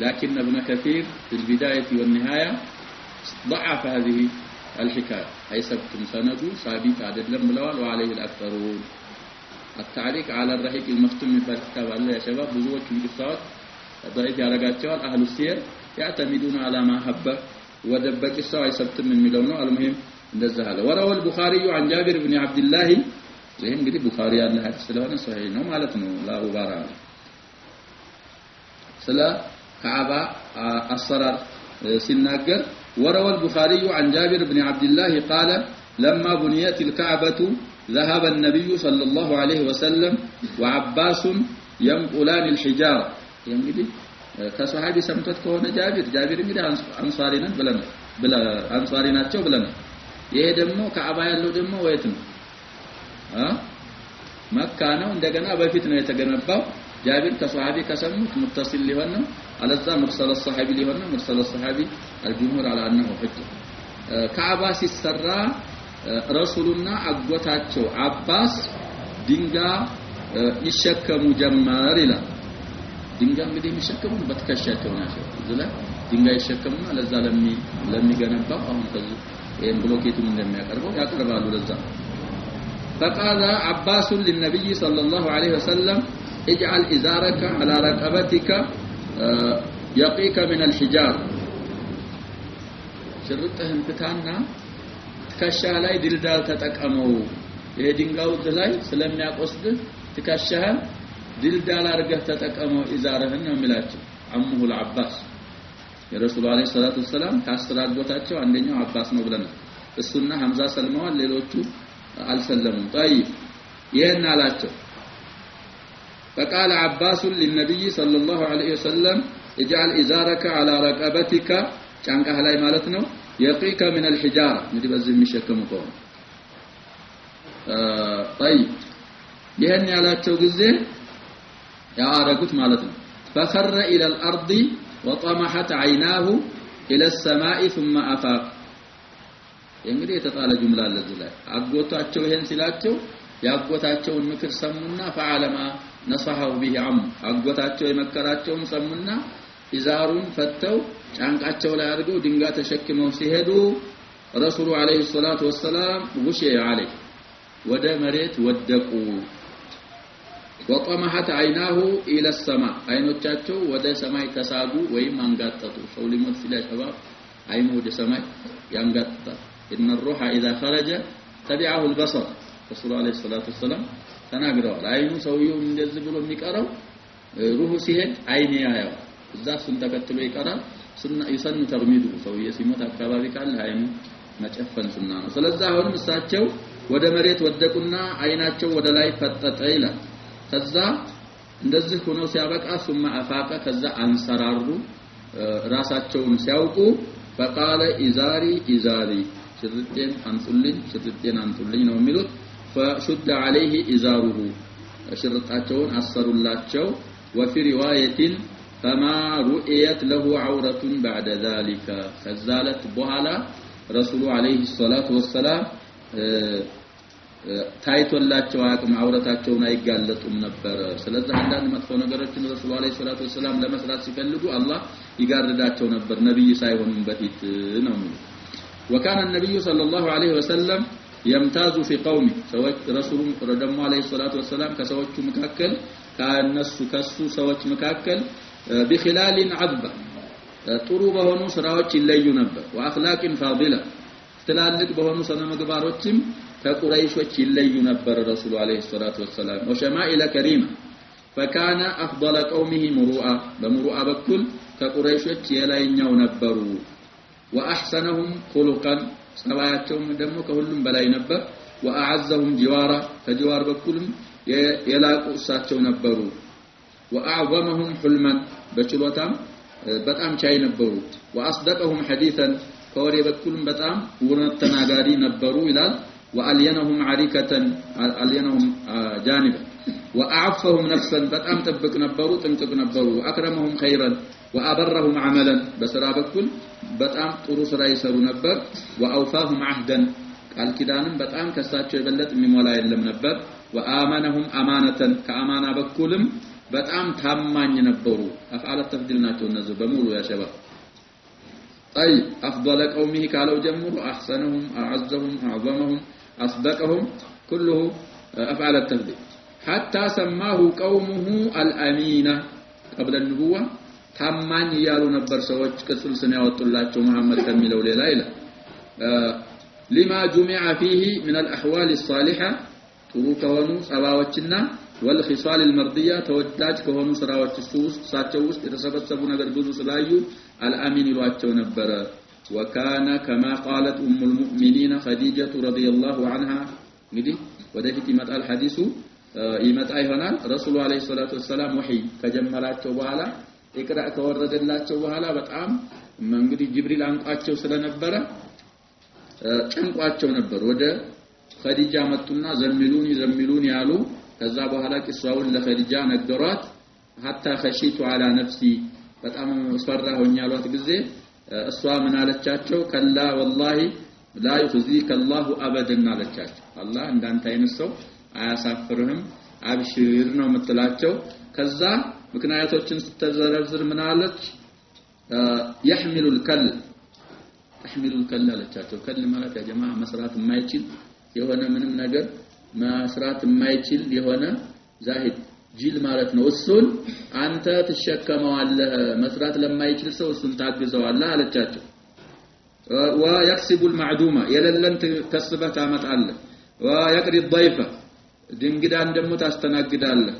لكن ابن كثير في البداية والنهاية ضعف هذه الحكاية أي سبت سند ثابت عدد لم بلوال وعليه الأكثرون التعليق على الرحيق المختوم في الكتاب الله يا شباب بزوج القصات ضعيف يارجاتشوال أهل السير يعتمدون على ما حب ودبك السواء سبت من ملونه المهم እንደዛለ ወራው البخاري عن جابر بن عبد الله ይሄ እንግዲህ ቡኻሪ ያለ ሐዲስ ስለሆነ ሶሂህ ነው ማለት ነው ላኡባራ ስለ ካዕባ አሰራር ሲናገር وروى البخاري عن جابر بن عبد الله قال لما بنيت الكعبة ذهب النبي صلى الله عليه وسلم وعباس ينقلان الحجارة እንግዲህ ከሰሃቢ ሰምተት ከሆነ ጃቢር እንግዲህ አንሳሪ ነን ብለ አንሳሪ ናቸው ብለናል ይሄ ደግሞ ካዕባ ያለው ደግሞ ወይት ነው መካ ነው እንደገና በፊት ነው የተገነባው ጃቢር ከሰሃቢ ከሰሙት ሙተሲል ሊሆን ነው አለዛ ሙርሰል الصحابي ሊሆን ነው ሙርሰል الصحابي الجمهور على انه حجه ካዕባ ሲሰራ ረሱልና አጎታቸው አባስ ድንጋ ይሸከሙ ጀመር ይላል ድንጋ እንግዲህ የሚሸከሙ በትከሻቸው ናቸው ዝላ ድንጋ ይሸከሙና ለዛ ለሚገነባው አሁን ከዚህ ይሄን ብሎኬቱን እንደሚያቀርበው ያቀርባሉ ለዛ فقال عباس للنبي صلى الله عليه وسلم اجعل ازارك على رقبتك يقيك من الحجار شرطهم ፍታና ትከሻ ላይ ድልዳል ተጠቀመው ይሄ ድንጋው ላይ ስለሚያቆስድ ትከሻህን ድልዳል አርገህ ተጠቀመው ኢዛርህን ነው የሚላቸው አሙሁ العباس የረሱል አለይሂ ሰላቱ ወሰለም ካስተራጎታቸው አንደኛው አባስ ነው ብለናል እሱና ሐምዛ ሰልመዋል ሌሎቹ አልሰለሙም طيب ይሄን አላቸው فقال عباس للنبي صلى الله عليه وسلم اجعل ازارك على رقبتك ጫንቃህ ላይ ማለት ነው يقيك من الحجاره እንግዲህ በዚህ የሚሸከሙ ከሆነ طيب ይሄን ያላቸው ጊዜ ያአረጉት ማለት ነው فخر الى الارض وطمحت عيناه الى السماء ثم افاق እንግዲህ የተጣለ ጁምላ አለ እዚህ ላይ አጎታቸው ይሄን ሲላቸው ያጎታቸውን ምክር ሰሙና ፈዓለማ ነሰሐው ቢሂ አም አጎታቸው የመከራቸውን ሰሙና ኢዛሩን ፈተው ጫንቃቸው ላይ አድርገው ድንጋ ተሸክመው ሲሄዱ ረሱሉ አለይሂ ሰላቱ ወሰለም ውሽ አለይ ወደ መሬት ወደቁ وطمحت عيناه الى السماء አይኖቻቸው ወደ ሰማይ ተሳጉ ወይም አንጋጠጡ ሰው ሊሞት ሲል ያሸባብ አይኑ ወደ ሰማይ ያንጋጥጣል ان الروح اذا خرج تبعه البصر رسول الله صلى الله عليه وسلم ተናግረዋል አይኑ ሰውየው እንደዚህ ብሎ የሚቀረው ሩሁ ሲሄድ አይኔ ያያው እዛ እሱን ተከትሎ ይቀራል ሱና ይሰኑ ተርሚዱ ሰውየው ሲሞት አካባቢ ካለ አይኑ መጨፈን ሱና ነው ስለዚህ አሁን እሳቸው ወደ መሬት ወደቁና አይናቸው ወደ ላይ ፈጠጠ ይላል ከዛ እንደዚህ ሆኖ ሲያበቃ ثم افاق ከዛ አንሰራሩ ራሳቸውን ሲያውቁ فقال ازاري ሽርጤን አንጡልኝ ነው የሚሉት فشد عليه ازاره ሽርጣቸውን አሰሩላቸው وفي روايه فما رؤيت له عوره بعد ذلك فزالت بحالا رسول عليه الصلاه والسلام ታይቶላቸው አቅም አውረታቸውን አይጋለጡም ነበር ስለዚህ አንዳንድ መጥፎ ነገሮችን ረሱል አለይሂ ሰላቱ ወሰለም ለመስራት ሲፈልጉ አላህ ይጋርዳቸው ነበር ነብይ ሳይሆኑም በፊት ነው وكان النبي صلى الله عليه وسلم يمتاز في قومه ሰዎች ረሱል ረደሙ አለይሂ ሰላቱ ወሰለም ከሰዎቹ መካከል ከነሱ ከሱ ሰዎች መካከል بخلال عذبه ጥሩ በሆኑ ስራዎች ይለዩ ነበር واخلاق فاضله ትላልቅ በሆኑ ስነ ምግባሮችም ከቁረይሾች ይለዩ ነበር ረሱል አለይሂ ሰላቱ ወሰለም ወሸማኢለ ከሪማ فكان افضل قومه مروءه በሙሩአ በኩል ከቁረይሾች የላይኛው ነበሩ واحسنهم خلقا ሰባያቸውም ደግሞ ከሁሉም በላይ ነበር واعزهم جوارا ከጅዋር በኩልም የላቁ እሳቸው ነበሩ واعظمهم حلما በችሎታም በጣም ቻይ ነበሩ واصدقهم حديثا ከወሬ በኩልም በጣም ውነት ተናጋሪ ነበሩ ይላል وألينهم عريكة ألينهم جانبا وأعفهم نفسا በጣም ጥብቅ ነበሩ ጥንቅቅ ነበሩ أكرمهم خيرا وأبرهم عملا በስራ በኩል በጣም ጥሩ ስራ ይሰሩ ነበር وأوفاهم عهدا ቃል ኪዳንም በጣም ከሳቸው የበለጠ የሚሞላ የለም ነበር وآمنهم أمانة ከአማና በኩልም በጣም ታማኝ ነበሩ አፍዓለ ተፍዲል ናቸው እነዚህ በሙሉ ያ ሸባብ طيب افضل قومه قالوا جمهور احسنهم اعزهم اعظمهم اسبقهم كله افعل التفضيل حتى سماه قومه الامين قبل النبوه ታማኝ ያሉ ነበር ሰዎች ቅጽል ስም ያወጡላቸው መሐመድ ከሚለው ሌላ ይላል لما جمع فيه من الاحوال الصالحه ጥሩ ከሆኑ ጸባዎችና والخصال المرضيه ተወዳጅ ከሆኑ ስራዎች ውስጥ ሳቸው ውስጥ የተሰበሰቡ ነገር ብዙ ስላዩ الامين ይሏቸው ነበር وكان كما قالت ام المؤمنين خديجه رضي الله عنها እንግዲህ ወደፊት ይመጣል ሐዲሱ ይመጣ ይሆናል ረሱሉ አለይሂ ሰላቱ ወሰለም ወህይ ከጀመራቸው በኋላ ኢቅራ ከወረደላቸው በኋላ በጣም እንግዲህ ጅብሪል አንቋቸው ስለነበረ ጨንቋቸው ነበር ወደ ኸዲጃ መጡና ዘሚሉን ያሉ ከዛ በኋላ ቂሷውን ለኸዲጃ ነገሯት hatta khashitu ala nafsi በጣም ፈራሁኝ ያሏት ጊዜ እሷ ምን አለቻቸው ከላ والله لا يخزيك الله ابدا አለቻቸው አላህ እንዳንተ አይነት ሰው አያሳፍርህም አብሽር ነው የምትላቸው ከዛ ምክንያቶችን ስትዘረዝር ምን አለች يحمل الكل تحمل الكل አለቻቸው ከል ማለት ያ ጀማዓ መስራት የማይችል የሆነ ምንም ነገር መስራት የማይችል የሆነ ዛሂድ ጂል ማለት ነው እሱን አንተ ተሸከመዋለህ መስራት ለማይችል ሰው እሱን ታግዘዋለህ አለቻቸው ويكسب المعدومه የለለን ተስበህ ታመጣለህ ويقري الضيف ድንግዳን ደግሞ ታስተናግዳለህ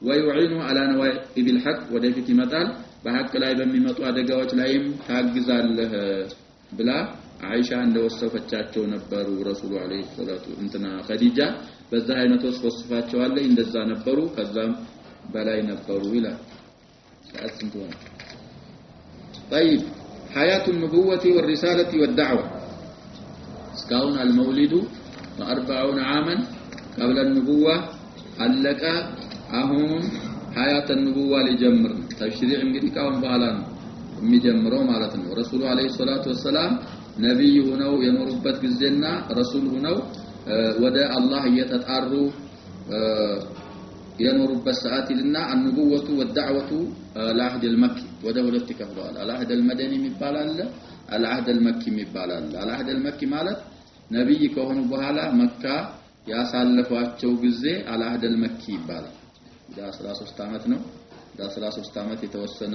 ويعين على نوائب الحق ወደፊት ይመጣል በሐቅ ላይ በሚመጡ አደጋዎች ላይም ታግዛለህ ብላ አይሻ እንደወሰፈቻቸው ነበሩ ረሱሉ አለይሂ ሰላቱ እንትና ኸዲጃ በዛ አይነት ወስፋቸው አለ እንደዛ ነበሩ ከዛም በላይ ነበሩ ይላል አጥንቶን طيب حياه النبوه والرساله والدعوه اسكاون المولد و40 عاما قبل النبوه علق አሁን حياه النبوه لجمر ተሽሪዕ እንግዲህ ካሁን በኋላ ነው የሚጀምረው ማለት ነው ረሱሉ አለይሂ ሰላቱ ወሰለም ነብይ ሆነው የኖሩበት ጊዜና ረሱል ሆነው ወደ አላህ እየተጣሩ የኖሩበት ሰዓት ይልና አንቡወቱ ወዳዕወቱ ለአህድ المكي ወደ ሁለት ይከፍለዋል አልአህድ المدني የሚባላል አልአህድ المكي የሚባላል አልአህድ المكي ማለት ነብይ ከሆኑ በኋላ መካ ያሳለፏቸው ጊዜ አልአህድ المكي ይባላል ዳ 13 አመት ነው ዳ 13 አመት የተወሰነ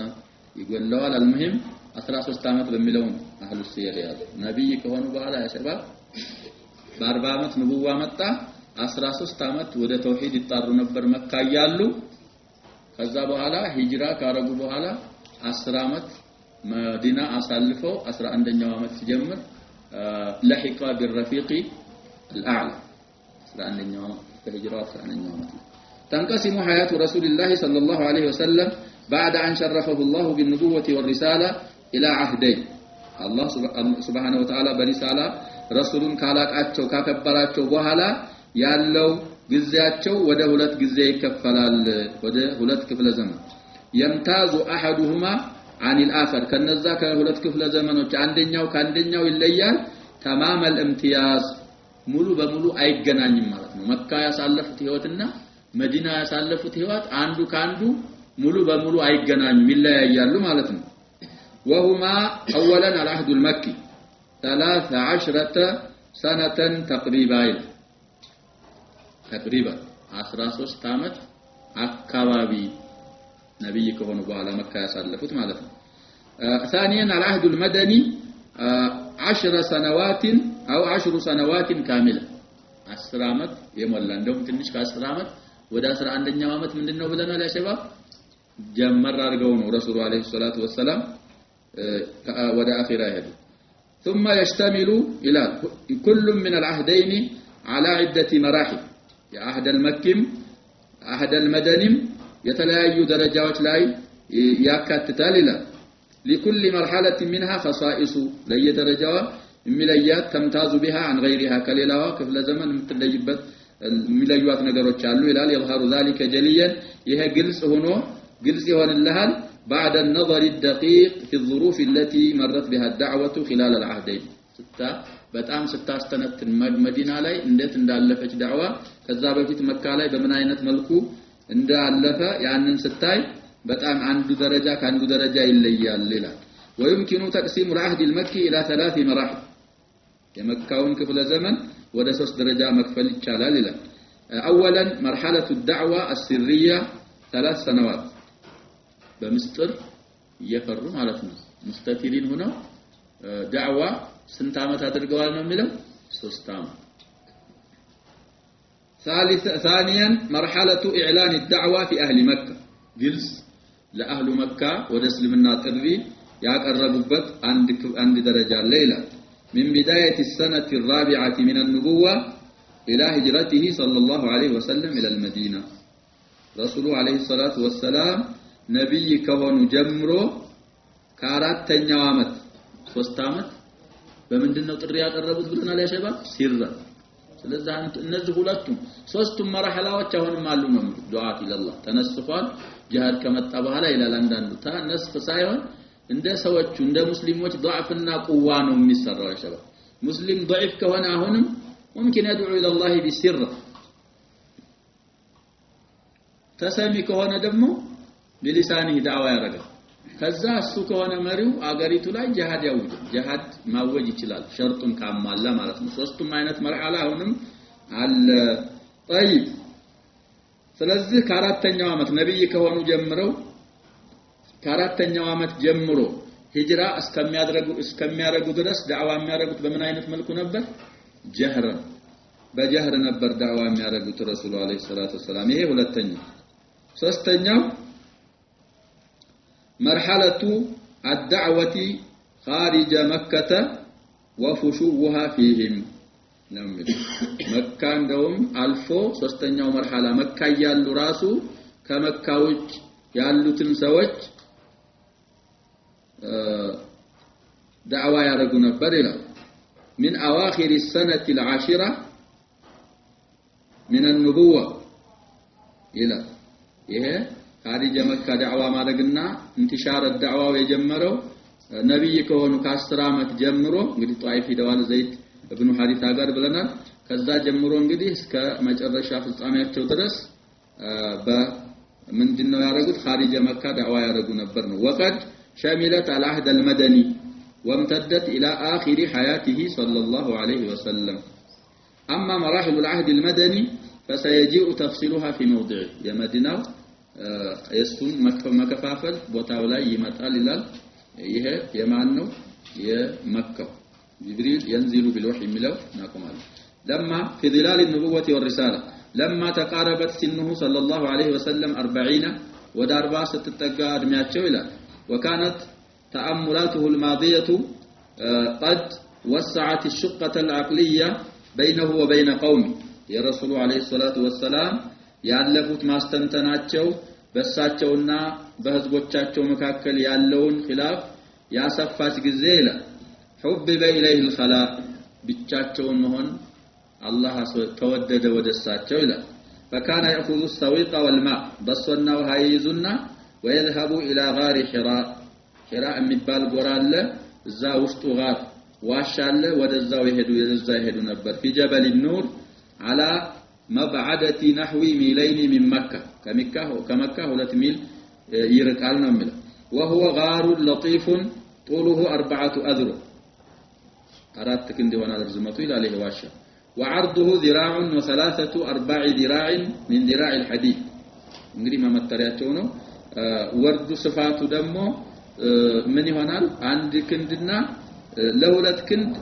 ይገለዋል المهم 13 አመት በሚለው አህሉ ሲየር ያሉ ነብይ ከሆኑ በኋላ ያሸባብ በ40 አመት ንቡዋ መጣ 13 አመት ወደ ተውሂድ ይጣሩ ነበር መካ ያሉ ከዛ በኋላ ሂጅራ ካረጉ በኋላ 10 አመት መዲና አሳልፈው 11ኛው አመት ሲጀምር ለሂቃ بالرفيق الاعلى 11ኛው በሂጅራ 11ኛው አመት تنقسم حياه رسول الله صلى الله عليه وسلم بعد أن شرفه الله بالنبوة والرسالة إلى عهدين الله سبحانه وتعالى برسالة رسول ካላቃቸው ካከበራቸው በኋላ ያለው ግዚያቸው ወደ ሁለት ጊዜ ይከፈላል ወደ ሁለት ክፍለ ዘመን يمتاز احدهما عن الاخر ከነዛ ከሁለት ክፍለ ዘመኖች አንደኛው ካንደኛው ይለያል تمام الامتياز ሙሉ በሙሉ አይገናኝም ማለት ነው መካ ያሳለፉት ህይወትና መዲና ያሳለፉት ህይወት አንዱ ካንዱ ሙሉ በሙሉ አይገናኙም ይለያያሉ ማለት ነው وهما اولا العهد المكي 13 سنه تقريبا 13 አመት አካባቢ ነብይ ከሆኑ በኋላ መካ ያሳለፉት ማለት ነው ثانيا العهد المدني 10 سنوات او 10 سنوات كامله 10 አመት የሞላ እንደውም ትንሽ ከ10 አመት ወደ 11ኛው አመት ምንድነው ብለናል ያ ሸባብ ጀመር አድርገው ነው ረሱሉ አለይሂ ሰላቱ ወሰለም ወደ አኺራ ይሄዱ ثم يشتمل الى كل من العهدين على عده مراحل يا عهد المكي عهد المدني የተለያዩ ደረጃዎች ላይ ያካትታል ይላል لكل مرحله منها خصائص ለየደረጃዋ የሚለያት ተምታዙ بها عن غيرها ከሌላዋ ክፍለ ዘመን የምትለይበት የሚለዩት ነገሮች አሉ ይላል يظهر ذلك جليا ይሄ ግልጽ ይሆንልሃል بعد النظر الدقيق في الظروف التي مرت بها الدعوه خلال العهدين በጣም ስታስተነትን መዲና ላይ እንዴት እንዳለፈች ዳዕዋ ከዛ በፊት መካ ላይ በምን አይነት መልኩ እንዳለፈ ያንን ስታይ በጣም አንዱ ደረጃ ካንዱ ደረጃ ይለያል ይላል ويمكن تقسيم العهد المكي الى 3 مراحل የመካውን ክፍለ ዘመን ወደ 3 ደረጃ መክፈል ይቻላል ይላል اولا مرحله الدعوه السريه 3 سنوات በምስጥር እየፈሩ ማለት ነው ሙስተቲሪን ሆነው ዳዕዋ ስንት አመት አድርገዋል ነው የሚለው 3 አመት ثانيا مرحله اعلان الدعوه في اهل مكه جلس لاهل مكه ወደ እስልምና ጥሪ ያቀረቡበት አንድ ደረጃ አለ ይላል من بدايه السنه الرابعه من النبوه الى هجرته صلى الله عليه وسلم الى المدينه رسول عليه الصلاه والسلام ነብይ ከሆኑ ጀምሮ ከአራተኛው አመት 3 አመት በመንድነው ጥሪ ያቀረቡት ብለናል ያሸባ ሲራ ስለዚህ እነዚህ ሁለቱም ሶስቱም መራህላዎች አሁንም አሉ ነው ዱዓት ኢላላህ ተነስፏል ጂሃድ ከመጣ በኋላ ይላል አንዳንዱ ተነስፍ ሳይሆን እንደ ሰዎቹ እንደ ሙስሊሞች ضعፍና ቁዋ ነው የሚሰራው ያሸባ ሙስሊም ضعيف ከሆነ አሁንም ممكن يدعو الى الله بسر ተሰሚ ከሆነ ደግሞ بلسانه دعوه ያረጋል ከዛ እሱ ከሆነ መሪው አገሪቱ ላይ ጂሃድ ያውጅ ጂሃድ ማወጅ ይችላል ሸርጡን ካማላ ማለት ነው ሶስቱም አይነት መርሐላ አሁንም አለ طيب ስለዚህ ከአራተኛው አመት ነብይ ከሆኑ ጀምረው ከአራተኛው አመት ጀምሮ ሂጅራ እስከሚያደርጉ ድረስ ዳዕዋ የሚያደርጉት በምን አይነት መልኩ ነበር ጀህር በጀህር ነበር ዳዕዋ የሚያደርጉት ረሱሉ አለይሂ ሰላቱ ወሰለም ይሄ ሁለተኛው ሶስተኛው مرحله الدعوه خارج مكه وفشوها فيهم نمد مكه እንደውም አልፎ ሶስተኛው መርሐላ መካ ያሉ ራሱ ከመካ ውጭ ያሉትን ሰዎች ዳዕዋ ያደርጉ ነበር ይላል من اواخر السنه العاشره من النبوه ይላል ይሄ خارج مكه دعوه ማድረግና انتشار الدعوه የጀመረው ነብይ ከሆኑ ከ10 አመት ጀምሮ እንግዲህ ጧይፍ ሄደዋል ዘይድ ኢብኑ ሐሪታ ጋር ብለናል ከዛ ጀምሮ እንግዲህ እስከ መጨረሻ ፍጻሜያቸው ድረስ በምንድነው ያደረጉት خارج مكه دعوه ያደርጉ ነበር ነው وقد شملت العهد المدني وامتدت الى اخر حياته صلى الله عليه وسلم اما مراحل العهد المدني فسيجيء تفصيلها في موضعه يا مدينه የሱን መከፋፈል ቦታው ላይ ይመጣል ይላል ይሄ የማን ነው የመካው ጅብሪል ينزل بالوحي የሚለው ናቆማል لما في ظلال النبوة والرسالة لما تقاربت سنه صلى الله عليه وسلم 40 ወደ 40 ስትጠጋ እድሜያቸው ይላል وكانت تأملاته الماضية قد وسعت الشقة العقلية بينه وبين قومه يا رسول عليه الصلاة والسلام ያለፉት ማስተንተናቸው በሳቸውና በህዝቦቻቸው መካከል ያለውን ኺላፍ ያሰፋች ጊዜ ይላል حبب إليه الخلاء ብቻቸውን መሆን አላህ ተወደደ ወደሳቸው ይላል فكان يأخذ السويق والماء በሶና ውሃ ይዙና ويذهب إلى غار حراء حراء የሚባል ጎራ አለ እዛ ውስጡ ጋር ዋሻ አለ ወደዛው ይሄዱ ነበር في جبل النور على مبعدة نحو ميلين من مكة كمكة 2 ميل يرقال ነው የሚለው وهو غار لطيف طوله 4 أذرع 4 ክንድ ይሆናል ርዝመቱ ይላል ይሄ ዋሻ وعرضه ذراع و3 4 ذراع من ذراع الحديد እንግዲህ መመተሪያቸው ነው ወርዱ ስፋቱ ደግሞ ምን ይሆናል 1 ክንድና ለሁለት ክንድ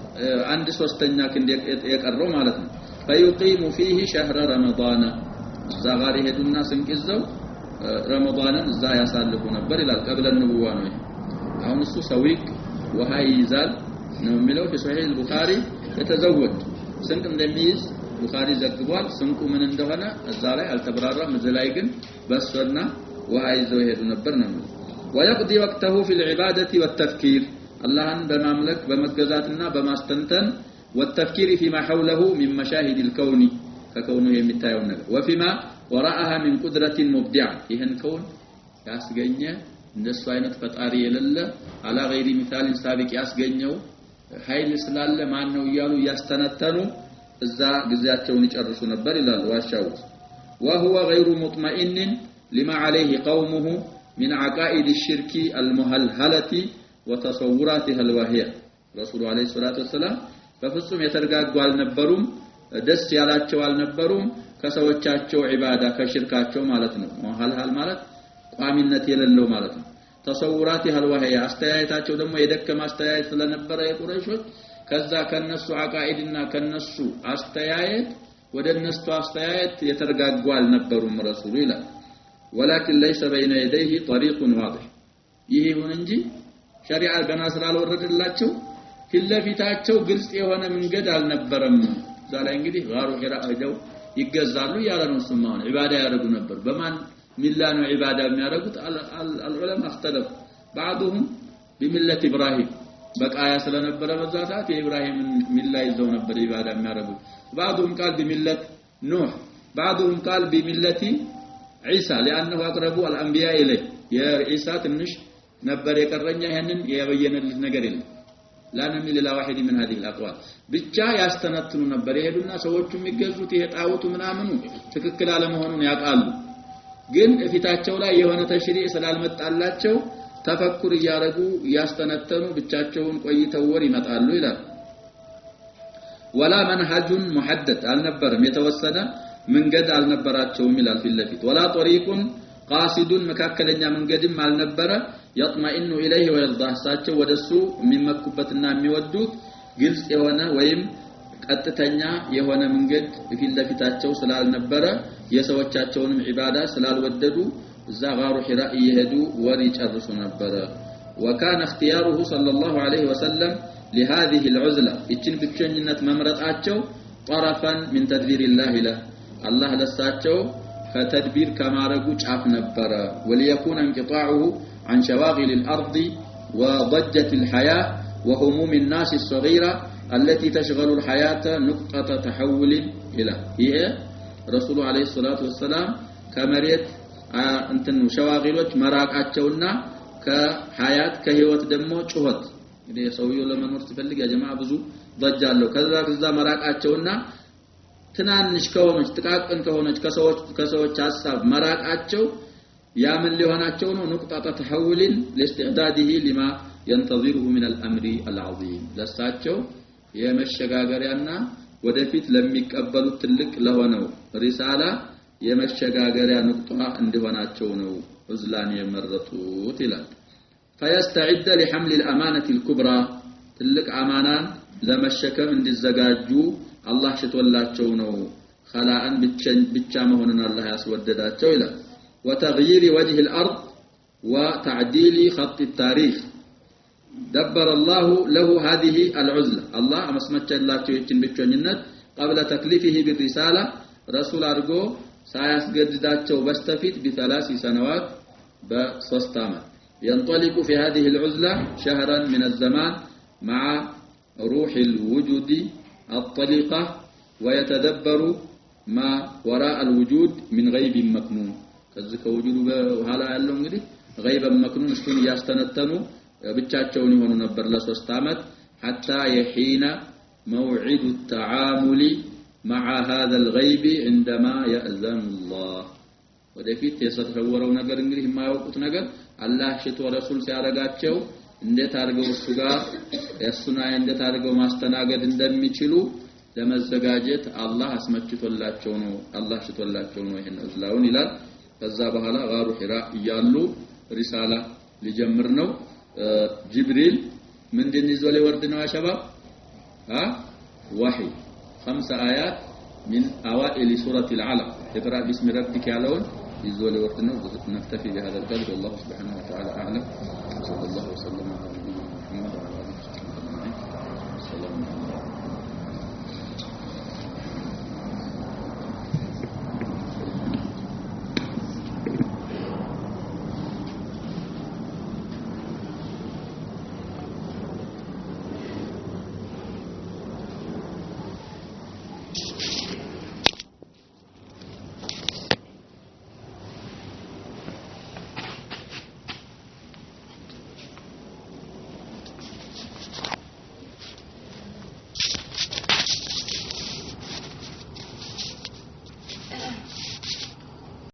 1/3ኛ ክንድ የቀረው ማለት ነው فيقيم فيه شهر رمضان زغار يهدنا سنكزو رمضان እዛ ያሳልፉ ነበር ይላል قبل النبوة ነው አሁን እሱ ሰዊቅ ውሃ ይይዛል ነው የሚለው በሶሒህ البخاري የተዘወድ ስንቅ እንደሚይዝ ቡኻሪ ዘግቧል ስንቁ ምን እንደሆነ እዛ ላይ አልተብራራም እዛ ላይ ግን በስፈና ውሃ ይዘው ይሄዱ ነበር ነው ويقضي وقته في العبادة والتفكير اللهን በማምለክ በመገዛትና በማስተንተን والتفكير فيما حوله من مشاهد الكون ككونه የሚታየው ነገር وفيما وراءها من قدرة مبدعة ይሄን كون ያስገኘ እንደሱ አይነት ፈጣሪ የሌለ على غير مثال سابق ያስገኘው ኃይል ስላለ ማን ነው ይያሉ ያስተነተኑ እዛ ግዚያቸውን ይጨርሱ ነበር ይላል ዋሻው وهو غير مطمئن لما عليه قومه من عقائد الشرك المهلهلة وتصوراتها الواهية رسول عليه الصلاة والسلام ففصم يترقاقوا النبروم دس يالاتشو النبروم كسوچاچو عبادة كشركاچو مالتنا مهلهل مالت قامنة يللو مالتنا تصوراتها الواهية استيايتاچو دمو يدكم استيايت لنبر يقريشوች ከዛ ከነሱ አቃኢድና ከነሱ አስተያየት ወደ እነሱ አስተያየት የተረጋጉ አልነበሩም ረሱሉ ይላል ولكن ليس بين يديه طريق واضح ይሁን እንጂ ሸሪዓ ገና ስላልወረደላቸው ፊትለፊታቸው ግልጽ የሆነ መንገድ አልነበረም ዛላይ እንግዲህ ጋሩ ሂራ ሄደው ይገዛሉ ያለ ነው ሱማውን ኢባዳ ያደርጉ ነበር በማን ሚላ ነው ኢባዳ የሚያደርጉት العلماء اختلف بعضهم بملة ابراهيم በቃያ ስለነበረ በዛታት የኢብራሂም ሚላ ይዘው ነበር ኢባዳ የሚያደርጉት بعضهم قال بملة نوح بعضهم قال بملة عيسى لانه اقرب الانبياء اليه يا عيسى ትንሽ ነበር የቀረኛ ይሄንን የበየነልት ነገር የለም لا نميل الى واحد من هذه الاقوال ብቻ ያስተነትኑ ነበር ይሄዱና ሰዎቹ የሚገዙት ይሄ ጣውቱ ምናምኑ ትክክል አለመሆኑን ያቃሉ ግን እፊታቸው ላይ የሆነ ተሽሪዕ ስላልመጣላቸው ተፈኩር ያረጉ ያስተነተኑ ብቻቸውን ቆይተው ወር ይመጣሉ ይላል ولا منهج محدد አልነበረም የተወሰነ መንገድ አልነበራቸውም ይላል ፊልለፊት ولا طريق قاصد መካከለኛ መንገድም አልነበረ يطمئن اليه ويرضاه ሳቸው ወደሱ የሚመኩበትና የሚወዱት ግልጽ የሆነ ወይም ቀጥተኛ የሆነ መንገድ ፊልለፊታቸው ስላልነበረ የሰዎቻቸውንም ኢባዳ ስላልወደዱ زغار حراء يهدو وريچرس نبر وكان اختياره صلى الله عليه وسلم لهذه العزلة اچن بچنينت ممرطاچو طرفا من تدبير الله له الله لساچو فتدبير كما رغو چاف نبر وليكون انقطاعه عن شواغل الارض وضجة الحياة وهموم الناس الصغيرة التي تشغل الحياة نقطة تحول الى هي رسول عليه الصلاة والسلام كمريت እንትን ሸዋጊሎች መራቃቸውና ከሐያት ከህይወት ደግሞ ጩኸት እንግዲህ ሰውየው ለመኖር ሲፈልግ ያ ጀማዓ ብዙ ضجالو ከዛ መራቃቸውና ትናንሽ ከሆነች ጥቃቅን ከሆነች ከሰዎች ሐሳብ መራቃቸው ያምን ሊሆናቸው ነው ንቁጣጣ ተሐውልን ለእስቲዕዳዲሂ لما ينتظره من الامر العظيم ለሳቸው የመሸጋገሪያና ወደፊት ለሚቀበሉት ትልቅ ለሆነው ሪሳላ የመሸጋገሪያ ንቁጣ እንደሆናቸው ነው ዑዝላን የመረጡት ይላል فيستعد لحمل الامانه الكبرى ትልቅ አማናን ለመሸከም እንዲዘጋጁ አላህ ሽቶላቸው ነው خلاءን ብቻ መሆኑን አላህ ያስወደዳቸው ይላል وتغيير وجه الارض وتعديل خط التاريخ دبر الله له هذه العزله الله መስመቸላቸው ይችን ብቸኝነት قبل تكليفه بالرساله رسول አድርጎ ሳያስገድዳቸው በስተፊት ب3 سنوات ب3 ዓመት ينطلق في هذه العزلة شهرا من الزمان مع روح الوجود الطليقة ويتدبر ما وراء الوجود من غيب مكنون كذلك وجود وهلا ያለው እንግዲህ غيب مكنون እሱን ያስተነተኑ ብቻቸውን ይሆኑ ነበር ለ3 ዓመት حتى يحين موعد التعامل مع هذا الغيب عندما يأذن الله ወደፊት የተሰወረው ነገር እንግዲህ የማያውቁት ነገር አላህ ሽቶ ረሱል ሲያረጋቸው እንዴት አድርገው እሱ ጋር ያሱና እንዴት አድርገው ማስተናገድ እንደሚችሉ ለመዘጋጀት አላህ አስመችቶላቸው ነው አላህ ሽቶላቸው ነው ይሄን እዝላውን ይላል ከዛ በኋላ ጋሩ ሒራ ይያሉ ሪሳላ ሊጀምር ነው ጅብሪል ምንድን ይዞ ሊወርድ ነው አሸባብ وحي 5 آيات من أوائل سورة العلق اقرأ باسم ربك يعلون يزول وقتنا نكتفي بهذا القدر والله سبحانه وتعالى أعلم صلى الله وسلم على نبينا محمد وعلى آله وصحبه أجمعين السلام عليكم